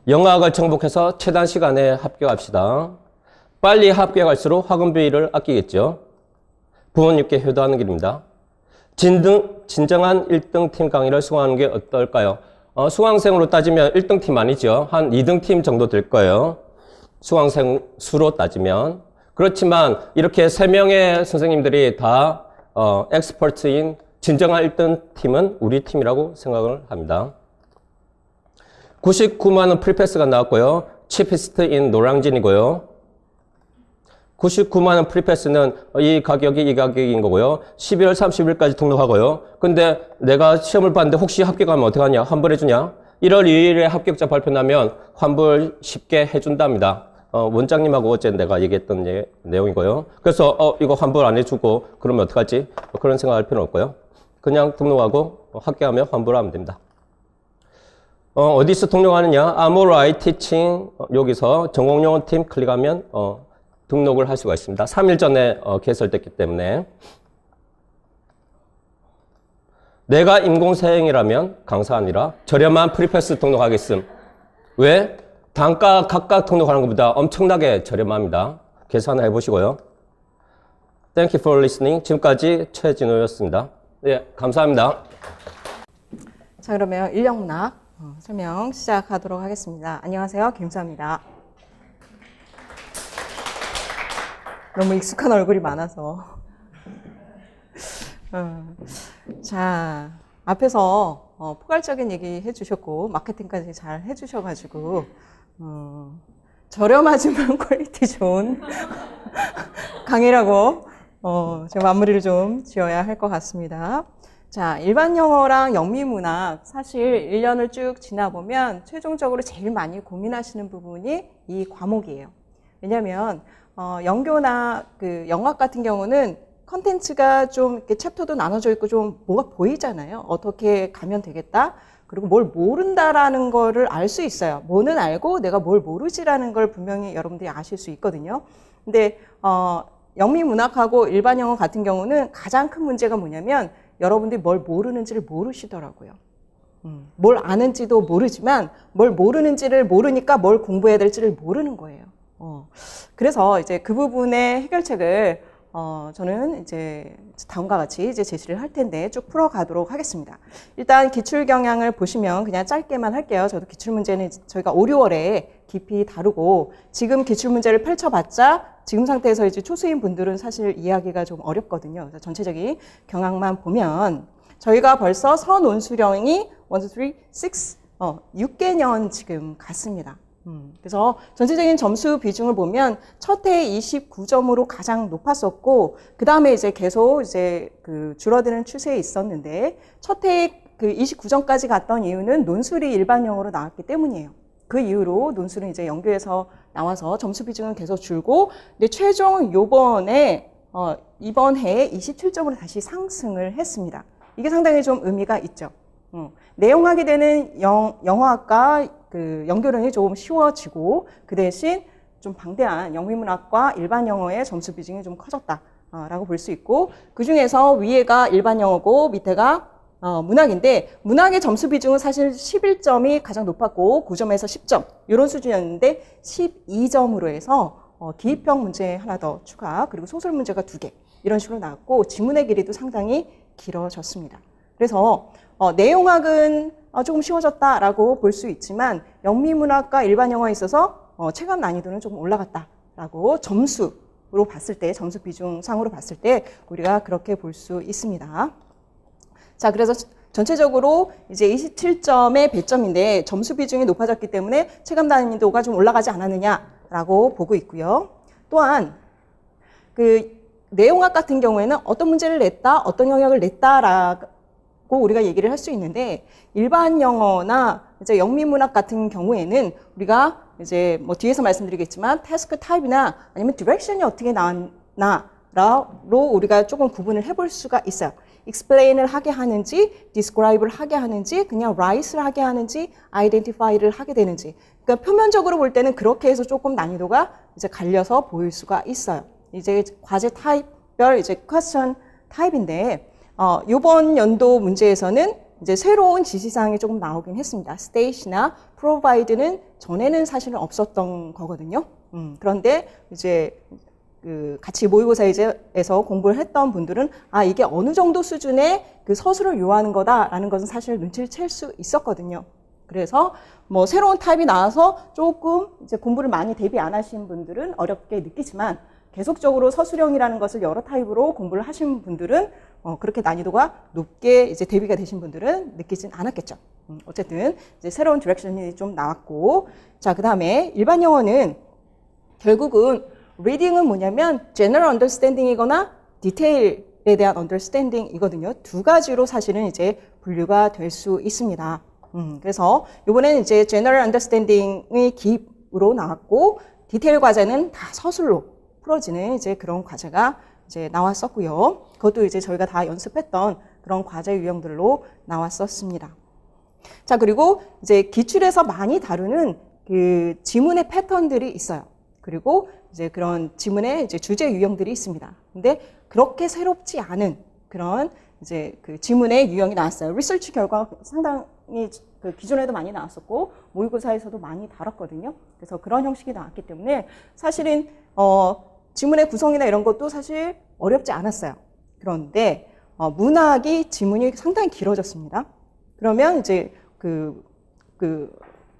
Speaker 2: 영어학을 정복해서 최단 시간에 합격합시다. 빨리 합격할수록 학원비를 아끼겠죠. 부모님께 효도하는 길입니다. 진정한 1등 팀 강의를 수강하는 게 어떨까요? 수강생으로 따지면 1등 팀 아니죠. 한 2등 팀 정도 될 거예요. 수강생 수로 따지면. 그렇지만 이렇게 3명의 선생님들이 다 엑스퍼트인 진정한 1등 팀은 우리 팀이라고 생각을 합니다. 99만 원 프리패스가 나왔고요. 치피스트인 노량진이고요. 99만 원 프리패스는 이 가격인 거고요. 12월 30일까지 등록하고요. 근데 내가 시험을 봤는데 혹시 합격하면 어떡하냐? 환불해주냐? 1월 2일에 합격자 발표 나면 환불 쉽게 해준답니다. 원장님하고 어제 내가 얘기했던 내용이고요. 그래서 이거 환불 안 해주고 그러면 어떡하지? 그런 생각할 필요는 없고요. 그냥 등록하고 합격하면 환불하면 됩니다. 어디서 등록하느냐? 아모라이 티칭 여기서 전공용어 팀 클릭하면 등록을 할 수가 있습니다. 3일 전에 개설됐기 때문에. 내가 인공세행이라면 강사 아니라 저렴한 프리패스 등록하겠음. 왜? 단가 각각 등록하는 것보다 엄청나게 저렴합니다. 계산을 해보시고요. Thank you for listening. 지금까지 최진호였습니다. 네, 감사합니다.
Speaker 3: 자, 그러면 인력문학 설명 시작하도록 하겠습니다. 안녕하세요, 김수아입니다. 너무 익숙한 얼굴이 많아서. 자, 앞에서 포괄적인 얘기 해주셨고 마케팅까지 잘 해주셔가지고 저렴하지만 퀄리티 좋은 강의라고 제가 마무리를 좀 지어야 할 것 같습니다. 자, 일반 영어랑 영미문학 사실 1년을 쭉 지나보면 최종적으로 제일 많이 고민하시는 부분이 이 과목이에요. 왜냐하면 영교나 그 영어학 같은 경우는 컨텐츠가 좀 이렇게 챕터도 나눠져 있고 좀 뭐가 보이잖아요. 어떻게 가면 되겠다. 그리고 뭘 모른다라는 거를 알 수 있어요. 뭐는 알고 내가 뭘 모르지라는 걸 분명히 여러분들이 아실 수 있거든요. 근데 영미문학하고 일반 영어 같은 경우는 가장 큰 문제가 뭐냐면 여러분들이 뭘 모르는지를 모르시더라고요. 뭘 아는지도 모르지만 뭘 모르는지를 모르니까 뭘 공부해야 될지를 모르는 거예요. 그래서 이제 그 부분의 해결책을 저는 이제 다음과 같이 이제 제시를 할 텐데 쭉 풀어가도록 하겠습니다. 일단 기출 경향을 보시면 그냥 짧게만 할게요. 저도 기출 문제는 저희가 5, 6월에 깊이 다루고 지금 기출 문제를 펼쳐봤자 지금 상태에서 이제 초수인 분들은 사실 이해하기가 좀 어렵거든요. 그래서 전체적인 경향만 보면 저희가 벌써 선온수령이 1, 2, 3, 6, 6개년 지금 갔습니다. 그래서 전체적인 점수 비중을 보면 첫 해에 29점으로 가장 높았었고, 그 다음에 이제 계속 이제 그 줄어드는 추세에 있었는데, 첫 해에 그 29점까지 갔던 이유는 논술이 일반 영어로 나왔기 때문이에요. 그 이후로 논술은 이제 연교에서 나와서 점수 비중은 계속 줄고, 근데 최종 요번에, 이번 해에 27점으로 다시 상승을 했습니다. 이게 상당히 좀 의미가 있죠. 내용하게 되는 영어학과 그 연결론이 조금 쉬워지고 그 대신 좀 방대한 영미문학과 일반 영어의 점수 비중이 좀 커졌다라고 볼 수 있고 그 중에서 위에가 일반 영어고 밑에가 문학인데 문학의 점수 비중은 사실 11점이 가장 높았고 9점에서 10점 이런 수준이었는데 12점으로 해서 기입형 문제 하나 더 추가 그리고 소설 문제가 2개 이런 식으로 나왔고 지문의 길이도 상당히 길어졌습니다. 그래서 내용학은 조금 쉬워졌다라고 볼 수 있지만 영미문학과 일반 영어에 있어서 체감 난이도는 조금 올라갔다라고 점수로 봤을 때 점수 비중상으로 봤을 때 우리가 그렇게 볼 수 있습니다. 자, 그래서 전체적으로 이제 27점의 배점인데 점수 비중이 높아졌기 때문에 체감 난이도가 좀 올라가지 않았느냐라고 보고 있고요. 또한 그 내용학 같은 경우에는 어떤 문제를 냈다, 어떤 영역을 냈다라고 우리가 얘기를 할 수 있는데 일반 영어나 이제 영미문학 같은 경우에는 우리가 이제 뭐 뒤에서 말씀드리겠지만 태스크 타입이나 아니면 디렉션이 어떻게 나왔나로 우리가 조금 구분을 해볼 수가 있어요. explain을 하게 하는지, describe를 하게 하는지, 그냥 write를 하게 하는지, identify를 하게 되는지. 그러니까 표면적으로 볼 때는 그렇게 해서 조금 난이도가 이제 갈려서 보일 수가 있어요. 이제 과제 타입별 이제 question 타입인데, 이번 연도 문제에서는 이제 새로운 지시사항이 조금 나오긴 했습니다. state나 provide는 전에는 사실은 없었던 거거든요. 그런데 이제 그 같이 모의고사에서 공부를 했던 분들은 이게 어느 정도 수준의 그 서술을 요하는 거다라는 것은 사실 눈치를 챌 수 있었거든요. 그래서 뭐 새로운 타입이 나와서 조금 이제 공부를 많이 대비 안 하신 분들은 어렵게 느끼지만 계속적으로 서술형이라는 것을 여러 타입으로 공부를 하신 분들은 그렇게 난이도가 높게 이제 대비가 되신 분들은 느끼진 않았겠죠. 어쨌든 이제 새로운 디렉션이 좀 나왔고, 자, 그 다음에 일반 영어는 결국은 리딩은 뭐냐면 general understanding이거나 디테일에 대한 understanding이거든요. 두 가지로 사실은 이제 분류가 될 수 있습니다. 그래서 이번에는 이제 general understanding의 기입으로 나왔고 디테일 과제는 다 서술로 풀어지는 이제 그런 과제가 이제 나왔었고요. 그것도 이제 저희가 다 연습했던 그런 과제 유형들로 나왔었습니다. 자, 그리고 이제 기출에서 많이 다루는 그 지문의 패턴들이 있어요. 그리고 이제 그런 지문의 이제 주제 유형들이 있습니다. 근데 그렇게 새롭지 않은 그런 이제 그 지문의 유형이 나왔어요. 리서치 결과 상당히 그 기존에도 많이 나왔었고 모의고사에서도 많이 다뤘거든요. 그래서 그런 형식이 나왔기 때문에 사실은 지문의 구성이나 이런 것도 사실 어렵지 않았어요. 그런데 문학이 지문이 상당히 길어졌습니다. 그러면 이제 그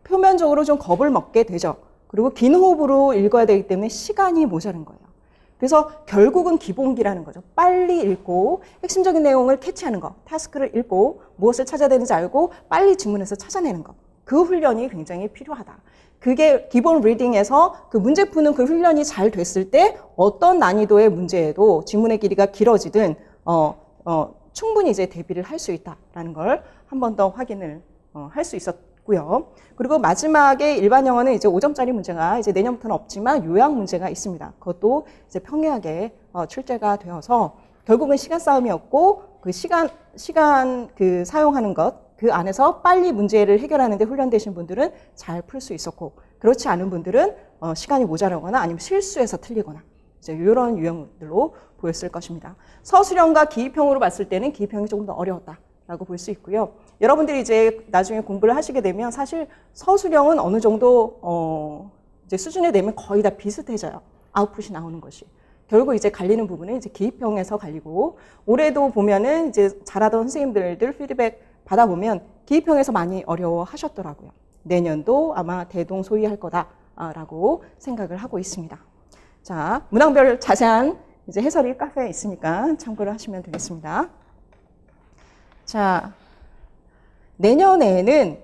Speaker 3: 표면적으로 좀 겁을 먹게 되죠. 그리고 긴 호흡으로 읽어야 되기 때문에 시간이 모자란 거예요. 그래서 결국은 기본기라는 거죠. 빨리 읽고 핵심적인 내용을 캐치하는 거, 타스크를 읽고 무엇을 찾아야 되는지 알고 빨리 지문에서 찾아내는 거. 그 훈련이 굉장히 필요하다. 그게 기본 리딩에서 그 문제 푸는 그 훈련이 잘 됐을 때 어떤 난이도의 문제에도 지문의 길이가 길어지든 충분히 이제 대비를 할 수 있다라는 걸 한 번 더 확인을 할 수 있었고요. 그리고 마지막에 일반 영어는 이제 5점짜리 문제가 이제 내년부터는 없지만 요약 문제가 있습니다. 그것도 이제 평이하게 출제가 되어서 결국은 시간 싸움이었고 그 시간 그 사용하는 것 그 안에서 빨리 문제를 해결하는 데 훈련되신 분들은 잘 풀 수 있었고 그렇지 않은 분들은 시간이 모자라거나 아니면 실수해서 틀리거나 이제 이런 유형들로 보였을 것입니다. 서술형과 기입형으로 봤을 때는 기입형이 조금 더 어려웠다라고 볼 수 있고요. 여러분들이 이제 나중에 공부를 하시게 되면 사실 서술형은 어느 정도 이제 수준에 되면 거의 다 비슷해져요. 아웃풋이 나오는 것이. 결국 이제 갈리는 부분은 이제 기입형에서 갈리고 올해도 보면은 이제 잘하던 선생님들 피드백 받아보면 기입형에서 많이 어려워하셨더라고요. 내년도 아마 대동소이할 거다라고 생각을 하고 있습니다. 자, 문항별 자세한 이제 해설이 카페에 있으니까 참고를 하시면 되겠습니다. 자, 내년에는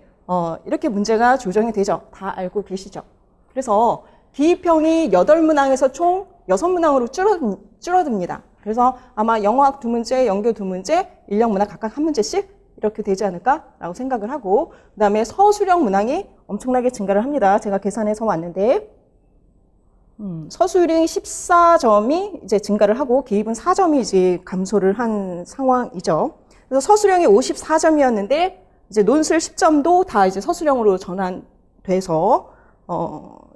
Speaker 3: 이렇게 문제가 조정이 되죠. 다 알고 계시죠. 그래서 기입형이 8문항에서 총 6문항으로 줄어듭니다. 그래서 아마 영어학 2문제, 영교 2문제, 인력문학 각각 1문제씩 이렇게 되지 않을까라고 생각을 하고 그 다음에 서술형 문항이 엄청나게 증가를 합니다. 제가 계산해서 왔는데 서술이 14점이 이제 증가를 하고 기입은 4점이 이제 감소를 한 상황이죠. 그래서 서술형이 54점이었는데 이제 논술 10점도 다 이제 서술형으로 전환돼서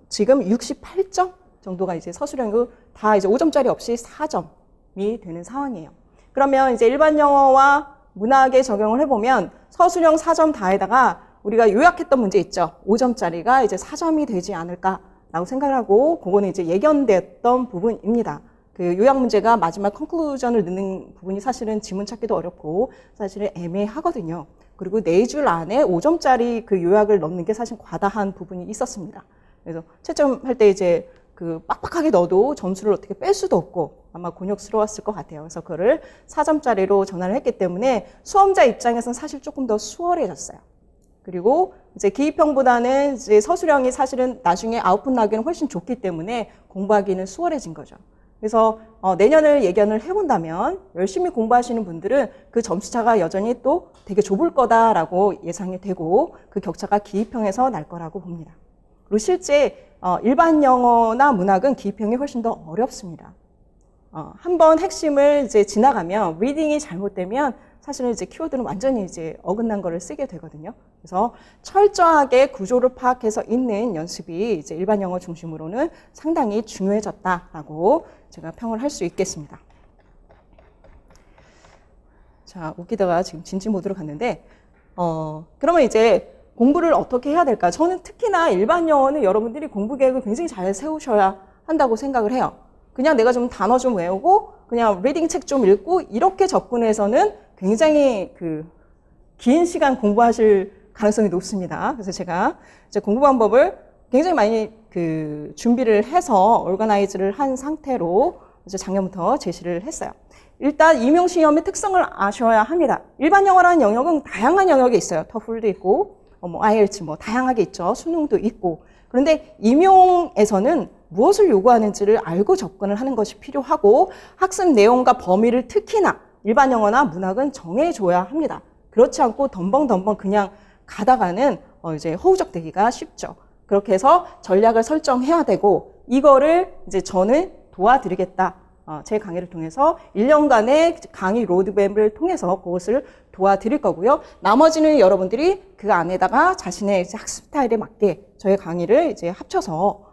Speaker 3: 지금 68점 정도가 이제 서술형으로 다 이제 5점짜리 없이 4점이 되는 상황이에요. 그러면 이제 일반 영어와 문학에 적용을 해보면 서술형 4점 다에다가 우리가 요약했던 문제 있죠. 5점짜리가 이제 4점이 되지 않을까라고 생각을 하고 그거는 이제 예견됐던 부분입니다. 그 요약 문제가 마지막 컨클루전을 넣는 부분이 사실은 지문 찾기도 어렵고 사실은 애매하거든요. 그리고 4줄 안에 5점짜리 그 요약을 넣는 게 사실 과다한 부분이 있었습니다. 그래서 채점할 때 이제 그 빡빡하게 넣어도 점수를 어떻게 뺄 수도 없고 아마 곤욕스러웠을 것 같아요. 그래서 그거를 4점짜리로 전환을 했기 때문에 수험자 입장에서는 사실 조금 더 수월해졌어요. 그리고 이제 기입형보다는 이제 서술형이 사실은 나중에 아웃풋 나기는 훨씬 좋기 때문에 공부하기는 수월해진 거죠. 그래서 내년을 예견을 해본다면 열심히 공부하시는 분들은 그 점수차가 여전히 또 되게 좁을 거다라고 예상이 되고 그 격차가 기입형에서 날 거라고 봅니다. 그리고 실제 일반 영어나 문학은 기입형이 훨씬 더 어렵습니다. 한번 핵심을 이제 지나가면 리딩이 잘못되면 사실은 이제 키워드는 완전히 이제 어긋난 거를 쓰게 되거든요. 그래서 철저하게 구조를 파악해서 읽는 연습이 이제 일반 영어 중심으로는 상당히 중요해졌다라고 제가 평을 할 수 있겠습니다. 자, 웃기다가 지금 진지 모드로 갔는데, 그러면 이제 공부를 어떻게 해야 될까? 저는 특히나 일반 영어는 여러분들이 공부 계획을 굉장히 잘 세우셔야 한다고 생각을 해요. 그냥 내가 좀 단어 좀 외우고, 그냥 리딩 책 좀 읽고, 이렇게 접근해서는 굉장히 긴 시간 공부하실 가능성이 높습니다. 그래서 제가 이제 공부 방법을 굉장히 많이 준비를 해서 오르가나이즈를 한 상태로 이제 작년부터 제시를 했어요. 일단 임용시험의 특성을 아셔야 합니다. 일반 영어라는 영역은 다양한 영역이 있어요. 터플도 있고, IELTS 다양하게 있죠. 수능도 있고. 그런데 임용에서는 무엇을 요구하는지를 알고 접근을 하는 것이 필요하고 학습 내용과 범위를 특히나 일반 영어나 문학은 정해줘야 합니다. 그렇지 않고 덤벙덤벙 그냥 가다가는 이제 허우적대기가 쉽죠. 그렇게 해서 전략을 설정해야 되고 이거를 이제 저는 도와드리겠다. 제 강의를 통해서 1년간의 강의 로드맵을 통해서 그것을 도와드릴 거고요. 나머지는 여러분들이 그 안에다가 자신의 학습 스타일에 맞게 저의 강의를 이제 합쳐서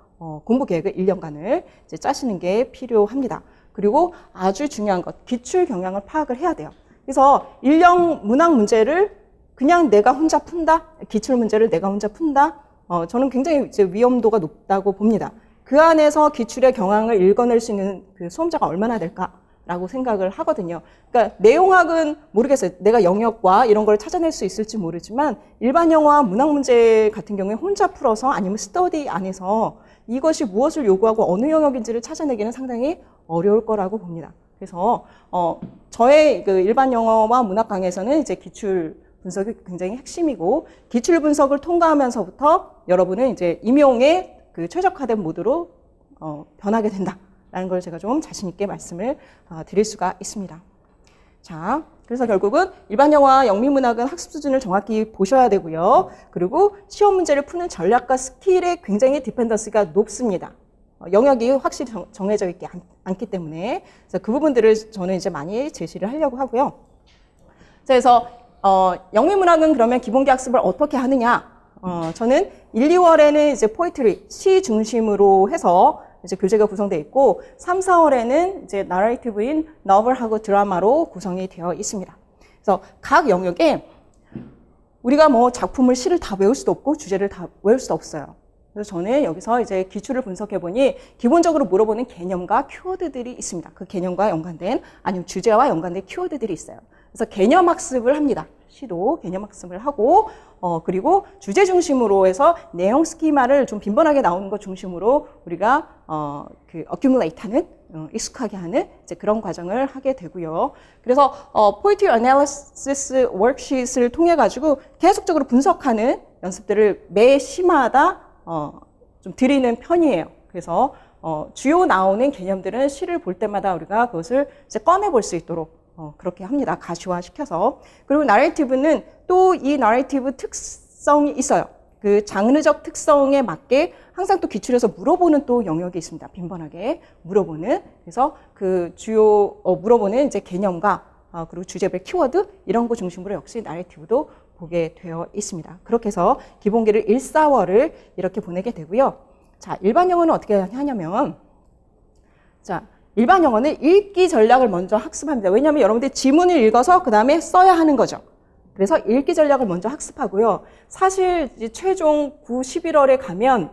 Speaker 3: 공부 계획을 1년간을 이제 짜시는 게 필요합니다. 그리고 아주 중요한 것, 기출 경향을 파악을 해야 돼요. 그래서 1년 문학 문제를 그냥 내가 혼자 푼다, 기출 문제를 내가 혼자 푼다, 저는 굉장히 이제 위험도가 높다고 봅니다. 그 안에서 기출의 경향을 읽어낼 수 있는 그 수험자가 얼마나 될까라고 생각을 하거든요. 그러니까 내용학은 모르겠어요. 내가 영역과 이런 걸 찾아낼 수 있을지 모르지만 일반 영어와 문학 문제 같은 경우에 혼자 풀어서 아니면 스터디 안에서 이것이 무엇을 요구하고 어느 영역인지를 찾아내기는 상당히 어려울 거라고 봅니다. 그래서 저의 그 일반 영어와 문학 강의에서는 이제 기출 분석이 굉장히 핵심이고 기출 분석을 통과하면서부터 여러분은 이제 임용의 그 최적화된 모드로 변하게 된다라는 걸 제가 좀 자신 있게 말씀을 드릴 수가 있습니다. 자, 그래서 결국은 일반 영어와 영미문학은 학습 수준을 정확히 보셔야 되고요. 그리고 시험 문제를 푸는 전략과 스킬에 굉장히 디펜던스가 높습니다. 영역이 확실히 정해져 있지 않기 때문에 그래서 그 부분들을 저는 이제 많이 제시를 하려고 하고요. 자, 그래서 영미문학은 그러면 기본기 학습을 어떻게 하느냐? 저는 1, 2월에는 이제 포이트리, 시 중심으로 해서 이제 교재가 구성되어 있고 3, 4월에는 이제 나레이티브인 너블하고 드라마로 구성이 되어 있습니다. 그래서 각 영역에 우리가 작품을 시를 다 외울 수도 없고 주제를 다 외울 수도 없어요. 그래서 저는 여기서 이제 기출을 분석해 보니 기본적으로 물어보는 개념과 키워드들이 있습니다. 그 개념과 연관된 아니면 주제와 연관된 키워드들이 있어요. 그래서 개념 학습을 합니다. 시도 개념 학습을 하고 그리고 주제 중심으로 해서 내용 스키마를 좀 빈번하게 나오는 것 중심으로 우리가 accumulate하는 익숙하게 하는 이제 그런 과정을 하게 되고요. 그래서 poetry analysis worksheet을 통해 가지고 계속적으로 분석하는 연습들을 매 시마다 좀 드리는 편이에요. 그래서 주요 나오는 개념들은 시를 볼 때마다 우리가 그것을 이제 꺼내 볼 수 있도록 그렇게 합니다. 가시화시켜서. 그리고 나레이티브는 또 이 나레이티브 특성이 있어요. 그 장르적 특성에 맞게 항상 또 기출에서 물어보는 또 영역이 있습니다. 빈번하게 물어보는. 그래서 그 주요 물어보는 이제 개념과 그리고 주제별 키워드 이런 거 중심으로 역시 나레이티브도 보게 되어 있습니다. 그렇게 해서 기본기를 1, 4월을 이렇게 보내게 되고요. 자, 일반 영어는 어떻게 하냐면 자, 일반 영어는 읽기 전략을 먼저 학습합니다. 왜냐하면 여러분들이 지문을 읽어서 그 다음에 써야 하는 거죠. 그래서 읽기 전략을 먼저 학습하고요. 사실 이제 최종 9, 11월에 가면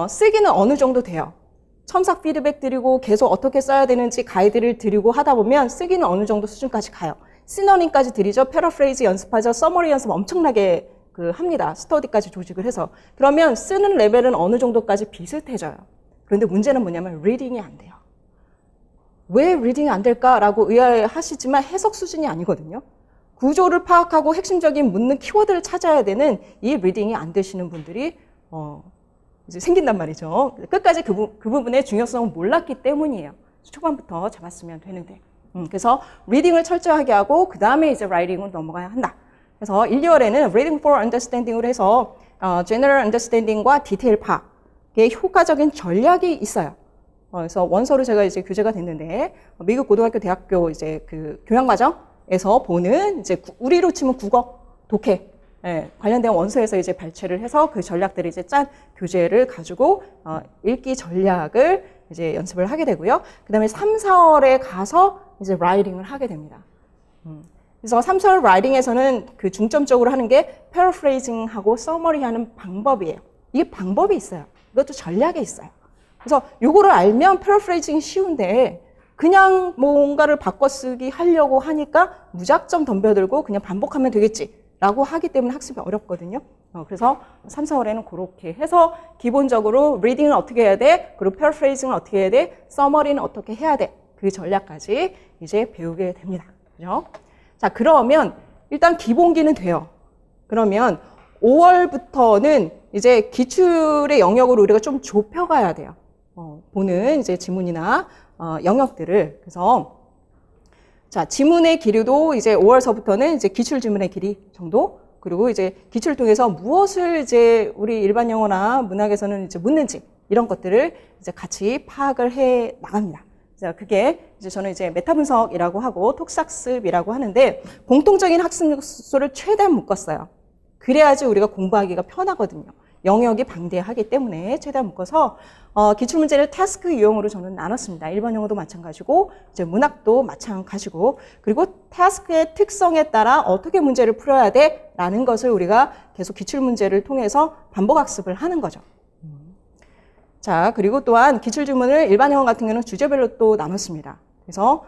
Speaker 3: 쓰기는 어느 정도 돼요. 첨삭 피드백 드리고 계속 어떻게 써야 되는지 가이드를 드리고 하다 보면 쓰기는 어느 정도 수준까지 가요. 시너닝까지 드리죠. 패러프레이즈 연습하죠. 서머리 연습 엄청나게 합니다. 스터디까지 조직을 해서. 그러면 쓰는 레벨은 어느 정도까지 비슷해져요. 그런데 문제는 뭐냐면 리딩이 안 돼요. 왜 리딩이 안 될까라고 의아해하시지만 해석 수준이 아니거든요. 구조를 파악하고 핵심적인 묻는 키워드를 찾아야 되는 이 리딩이 안 되시는 분들이 이제 생긴단 말이죠. 끝까지 그 부분의 중요성을 몰랐기 때문이에요. 초반부터 잡았으면 되는데. 그래서 리딩을 철저하게 하고 그 다음에 이제 라이팅으로 넘어가야 한다. 그래서 1, 2월에는 Reading for Understanding으로 해서 General Understanding과 디테일 파악의 효과적인 전략이 있어요. 그래서 원서로 제가 이제 교재가 됐는데 미국 고등학교 대학교 이제 그 교양과정에서 보는 이제 우리로 치면 국어, 독해 관련된 원서에서 이제 발췌를 해서 그 전략들을 이제 짠 교재를 가지고 읽기 전략을 이제 연습을 하게 되고요. 그 다음에 3, 4월에 가서 이제 라이팅을 하게 됩니다. 그래서 3, 4월 라이팅에서는 그 중점적으로 하는 게 패러프레이징하고 서머리하는 방법이에요. 이게 방법이 있어요. 이것도 전략에 있어요. 그래서 요거를 알면 패러프레이징이 쉬운데 그냥 뭔가를 바꿔쓰기 하려고 하니까 무작정 덤벼들고 그냥 반복하면 되겠지라고 하기 때문에 학습이 어렵거든요. 그래서 3, 4월에는 그렇게 해서 기본적으로 리딩은 어떻게 해야 돼? 그리고 패러프레이징은 어떻게 해야 돼? 서머리는 어떻게 해야 돼? 그 전략까지 이제 배우게 됩니다. 그죠? 자, 그러면 일단 기본기는 돼요. 그러면 5월부터는 이제 기출의 영역으로 우리가 좀 좁혀가야 돼요. 보는 이제 지문이나 영역들을. 그래서 자, 지문의 길이도 이제 5월서부터는 이제 기출 지문의 길이 정도, 그리고 이제 기출을 통해서 무엇을 이제 우리 일반 영어나 문학에서는 이제 묻는지 이런 것들을 이제 같이 파악을 해 나갑니다. 자, 그게 이제 저는 이제 메타 분석이라고 하고 톡삭습이라고 하는데 공통적인 학습 요소를 최대한 묶었어요. 그래야지 우리가 공부하기가 편하거든요. 영역이 방대하기 때문에 최대한 묶어서 기출문제를 태스크 유형으로 저는 나눴습니다. 일반 영어도 마찬가지고 이제 문학도 마찬가지고, 그리고 태스크의 특성에 따라 어떻게 문제를 풀어야 돼라는 것을 우리가 계속 기출문제를 통해서 반복 학습을 하는 거죠. 자, 그리고 또한 기출지문을 일반 영어 같은 경우는 주제별로 또 나눴습니다. 그래서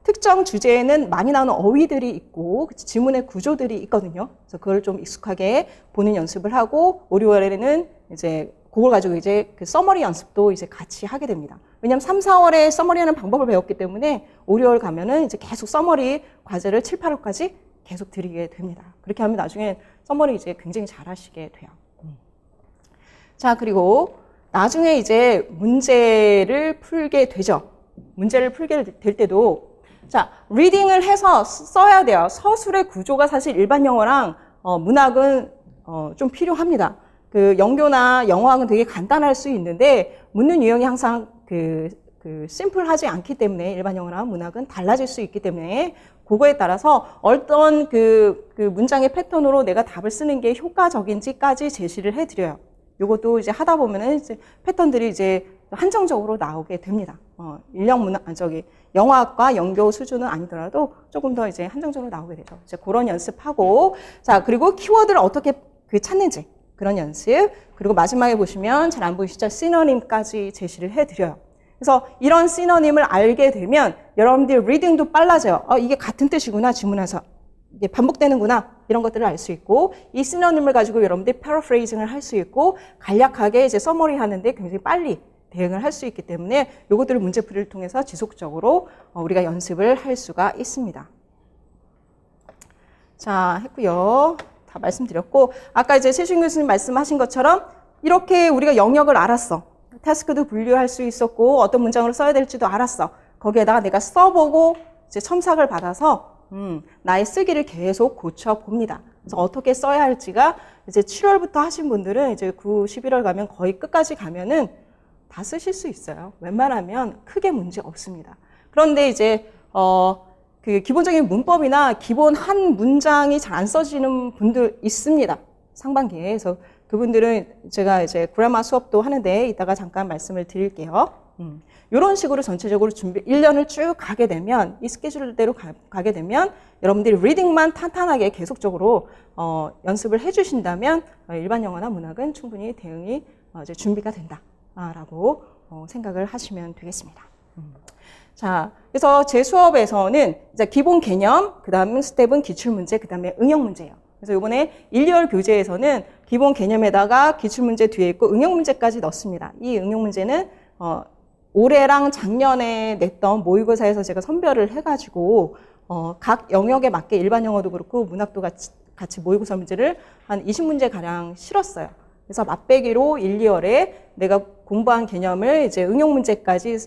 Speaker 3: 특정 주제에는 많이 나오는 어휘들이 있고 지문의 구조들이 있거든요. 그래서 그걸 좀 익숙하게 보는 연습을 하고 5, 6월에는 이제 그걸 가지고 이제 그 서머리 연습도 이제 같이 하게 됩니다. 왜냐하면 3, 4월에 서머리하는 방법을 배웠기 때문에 5, 6월 가면은 이제 계속 서머리 과제를 7, 8월까지 계속 드리게 됩니다. 그렇게 하면 나중에 서머리 이제 굉장히 잘하시게 돼요. 자, 그리고 나중에 이제 문제를 풀게 되죠. 문제를 풀게 될 때도 자, 리딩을 해서 써야 돼요. 서술의 구조가 사실 일반 영어랑 문학은 좀 필요합니다. 그 영교나 영어학은 되게 간단할 수 있는데 묻는 유형이 항상 심플하지 않기 때문에 일반 영어나 문학은 달라질 수 있기 때문에 그거에 따라서 어떤 그 문장의 패턴으로 내가 답을 쓰는 게 효과적인지까지 제시를 해드려요. 요것도 이제 하다 보면은 이제 패턴들이 이제 한정적으로 나오게 됩니다. 영어학과 영교 수준은 아니더라도 조금 더 이제 한정적으로 나오게 되죠. 이제 그런 연습하고, 자, 그리고 키워드를 어떻게 찾는지 그런 연습, 그리고 마지막에 보시면 잘 안 보이시죠? 시너님까지 제시를 해드려요. 그래서 이런 시너님을 알게 되면 여러분들 리딩도 빨라져요. 이게 같은 뜻이구나, 지문에서. 이게 반복되는구나, 이런 것들을 알 수 있고, 이 시너님을 가지고 여러분들이 패러프레이징을 할 수 있고, 간략하게 이제 서머리 하는데 굉장히 빨리 대응을 할 수 있기 때문에 요것들을 문제풀이를 통해서 지속적으로 우리가 연습을 할 수가 있습니다. 자, 했고요. 다 말씀드렸고, 아까 이제 최수인 교수님 말씀하신 것처럼 이렇게 우리가 영역을 알았어. 태스크도 분류할 수 있었고, 어떤 문장으로 써야 될지도 알았어. 거기에다가 내가 써보고 이제 첨삭을 받아서 나의 쓰기를 계속 고쳐봅니다. 그래서 어떻게 써야 할지가 이제 7월부터 하신 분들은 이제 9, 11월 가면 거의 끝까지 가면은 다 쓰실 수 있어요. 웬만하면 크게 문제 없습니다. 그런데 이제 그 기본적인 문법이나 기본 한 문장이 잘 안 써지는 분들 있습니다. 상반기에. 그래서 그분들은 제가 이제 그래머 수업도 하는데 이따가 잠깐 말씀을 드릴게요. 이런 식으로 전체적으로 준비 1년을 쭉 가게 되면 이 스케줄대로 가게 되면 여러분들이 리딩만 탄탄하게 계속적으로 연습을 해주신다면 일반 영어나 문학은 충분히 대응이 이제 준비가 된다라고 생각을 하시면 되겠습니다. 자, 그래서 제 수업에서는 이제 기본 개념, 그 다음 스텝은 기출문제, 그 다음에 응용문제예요. 그래서 이번에 1, 2월 교재에서는 기본 개념에다가 기출문제 뒤에 있고 응용문제까지 넣습니다. 이 응용문제는 올해랑 작년에 냈던 모의고사에서 제가 선별을 해가지고 각 영역에 맞게 일반 영어도 그렇고 문학도 같이 모의고사 문제를 한 20문제 가량 실었어요. 그래서 맛배기로 1, 2월에 내가 공부한 개념을 이제 응용 문제까지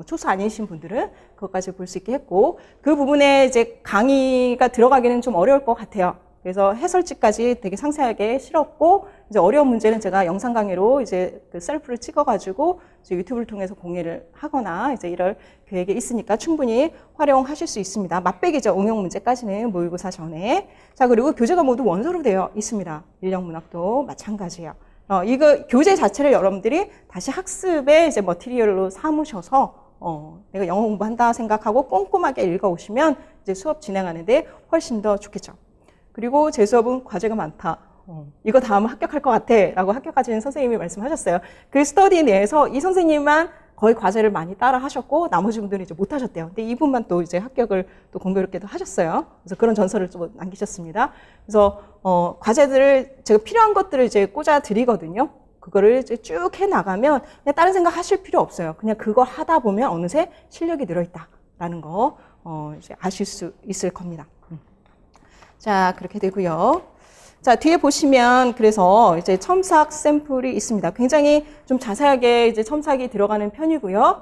Speaker 3: 초수 아니신 분들은 그것까지 볼 수 있게 했고, 그 부분에 이제 강의가 들어가기는 좀 어려울 것 같아요. 그래서 해설지까지 되게 상세하게 실었고, 이제 어려운 문제는 제가 영상 강의로 이제 그 셀프를 찍어가지고 이제 유튜브를 통해서 공유를 하거나 이제 이럴 계획이 있으니까 충분히 활용하실 수 있습니다. 맛배기죠. 응용 문제까지는 모의고사 전에. 자, 그리고 교재가 모두 원서로 되어 있습니다. 인력 문학도 마찬가지예요. 이거 교재 자체를 여러분들이 다시 학습의 이제 머티리얼로 삼으셔서 내가 영어 공부한다 생각하고 꼼꼼하게 읽어오시면 이제 수업 진행하는데 훨씬 더 좋겠죠. 그리고 제 수업은 과제가 많다. 이거 다음은 합격할 것 같아. 라고 합격하시는 선생님이 말씀하셨어요. 그 스터디 내에서 이 선생님만 거의 과제를 많이 따라 하셨고, 나머지 분들은 이제 못 하셨대요. 근데 이분만 또 이제 합격을 또 공교롭게도 하셨어요. 그래서 그런 전설을 좀 남기셨습니다. 그래서, 과제들을 제가 필요한 것들을 이제 꽂아 드리거든요. 그거를 이제 쭉 해 나가면 그냥 다른 생각 하실 필요 없어요. 그냥 그거 하다 보면 어느새 실력이 늘어있다라는 거, 이제 아실 수 있을 겁니다. 자, 그렇게 되고요. 자, 뒤에 보시면 그래서 이제 첨삭 샘플이 있습니다. 굉장히 좀 자세하게 이제 첨삭이 들어가는 편이고요.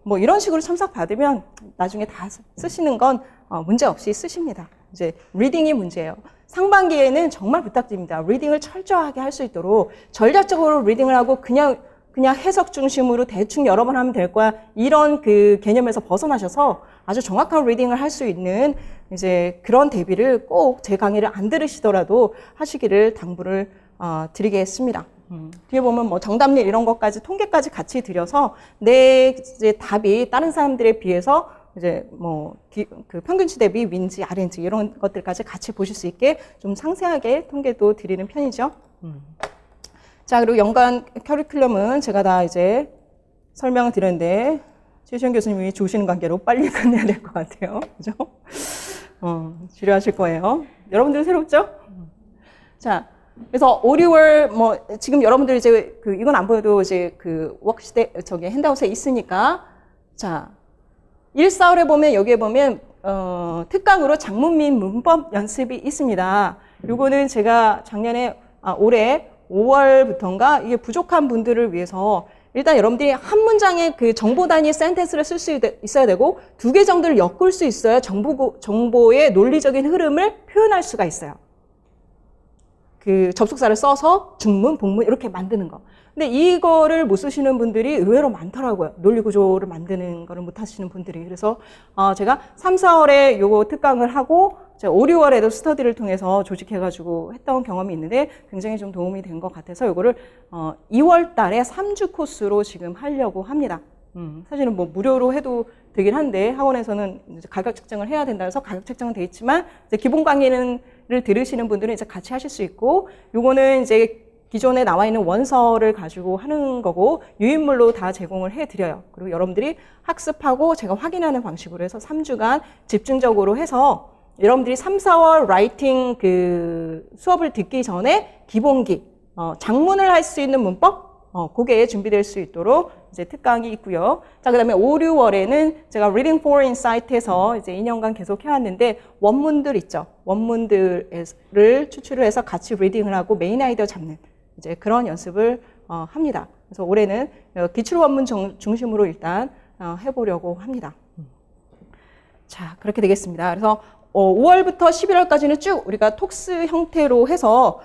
Speaker 3: 뭐 이런 식으로 첨삭 받으면 나중에 다 쓰시는 건 문제 없이 쓰십니다. 이제 리딩이 문제예요. 상반기에는 정말 부탁드립니다. 리딩을 철저하게 할 수 있도록 전략적으로 리딩을 하고 그냥 해석 중심으로 대충 여러 번 하면 될 거야. 이런 그 개념에서 벗어나셔서 아주 정확한 리딩을 할 수 있는 이제 그런 대비를 꼭 제 강의를 안 들으시더라도 하시기를 당부를 드리겠습니다. 뒤에 보면 뭐 정답률 이런 것까지 통계까지 같이 드려서 내 이제 답이 다른 사람들에 비해서 이제 뭐 그 평균치 대비 윈지, RNG 이런 것들까지 같이 보실 수 있게 좀 상세하게 통계도 드리는 편이죠. 자, 그리고 연간 커리큘럼은 제가 다 이제 설명을 드렸는데 최시현 교수님이 주시는 관계로 빨리 끝내야 될 것 같아요. 그죠? 지루하실 거예요. 여러분들 새롭죠? 자, 그래서 5, 6월 뭐 지금 여러분들 이제 이건 안 보여도 이제 그 워크시대 핸드아웃에 있으니까, 자, 1, 4월에 보면 여기에 보면 특강으로 작문 및 문법 연습이 있습니다. 요거는 제가 작년에 올해 5월부터인가 이게 부족한 분들을 위해서 일단 여러분들이 한 문장에 그 정보 단위 센텐스를 쓸 수 있어야 되고 2개 정도를 엮을 수 있어야 정보의 논리적인 흐름을 표현할 수가 있어요. 그 접속사를 써서 중문, 복문 이렇게 만드는 거. 근데 이거를 못 쓰시는 분들이 의외로 많더라고요. 논리 구조를 만드는 거를 못 하시는 분들이. 그래서 제가 3, 4월에 요거 특강을 하고 5, 6월에도 스터디를 통해서 조직해가지고 했던 경험이 있는데 굉장히 좀 도움이 된 것 같아서 요거를 2월 달에 3주 코스로 지금 하려고 합니다. 사실은 뭐 무료로 해도 되긴 한데 학원에서는 이제 가격 책정을 해야 된다 해서 가격 책정은 돼 있지만 이제 기본 강의를 들으시는 분들은 이제 같이 하실 수 있고, 요거는 이제 기존에 나와 있는 원서를 가지고 하는 거고 유인물로 다 제공을 해드려요. 그리고 여러분들이 학습하고 제가 확인하는 방식으로 해서 3주간 집중적으로 해서 여러분들이 3, 4월 라이팅 그 수업을 듣기 전에 기본기, 작문을 할 수 있는 문법, 그게 준비될 수 있도록 이제 특강이 있고요. 자, 그 다음에 5, 6월에는 제가 Reading for Insight에서 이제 2년간 계속 해왔는데 원문들 있죠. 원문들을 추출을 해서 같이 리딩을 하고 메인 아이디어 잡는 이제 그런 연습을 합니다. 그래서 올해는 기출 원문 중심으로 일단 해보려고 합니다. 자, 그렇게 되겠습니다. 그래서 5월부터 11월까지는 쭉 우리가 톡스 형태로 해서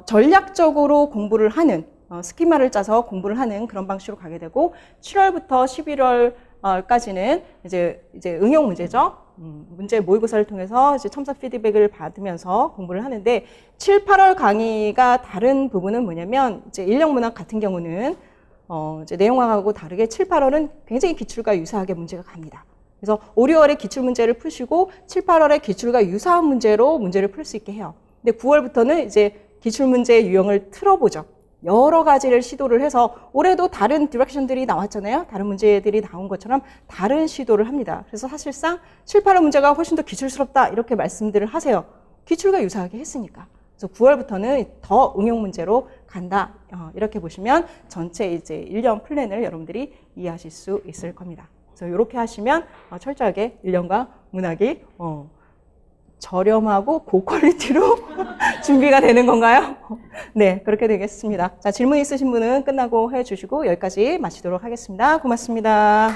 Speaker 3: 전략적으로 공부를 하는 스키마를 짜서 공부를 하는 그런 방식으로 가게 되고, 7월부터 11월까지는 이제 응용 문제죠. 문제 모의고사를 통해서 이제 첨삭 피드백을 받으면서 공부를 하는데, 7, 8월 강의가 다른 부분은 뭐냐면 이제 인력 문학 같은 경우는 이제 내용하고 다르게 7, 8월은 굉장히 기출과 유사하게 문제가 갑니다. 그래서 5, 6월에 기출 문제를 푸시고 7, 8월에 기출과 유사한 문제로 문제를 풀 수 있게 해요. 근데 9월부터는 이제 기출 문제의 유형을 틀어보죠. 여러 가지를 시도를 해서 올해도 다른 디렉션들이 나왔잖아요. 다른 문제들이 나온 것처럼 다른 시도를 합니다. 그래서 사실상 7, 8월 문제가 훨씬 더 기출스럽다 이렇게 말씀들을 하세요. 기출과 유사하게 했으니까. 그래서 9월부터는 더 응용 문제로 간다. 이렇게 보시면 전체 이제 1년 플랜을 여러분들이 이해하실 수 있을 겁니다. 그래서 이렇게 하시면 철저하게 1년과 문학이 저렴하고 고퀄리티로 준비가 되는 건가요? 네, 그렇게 되겠습니다. 자, 질문 있으신 분은 끝나고 해주시고 여기까지 마치도록 하겠습니다. 고맙습니다.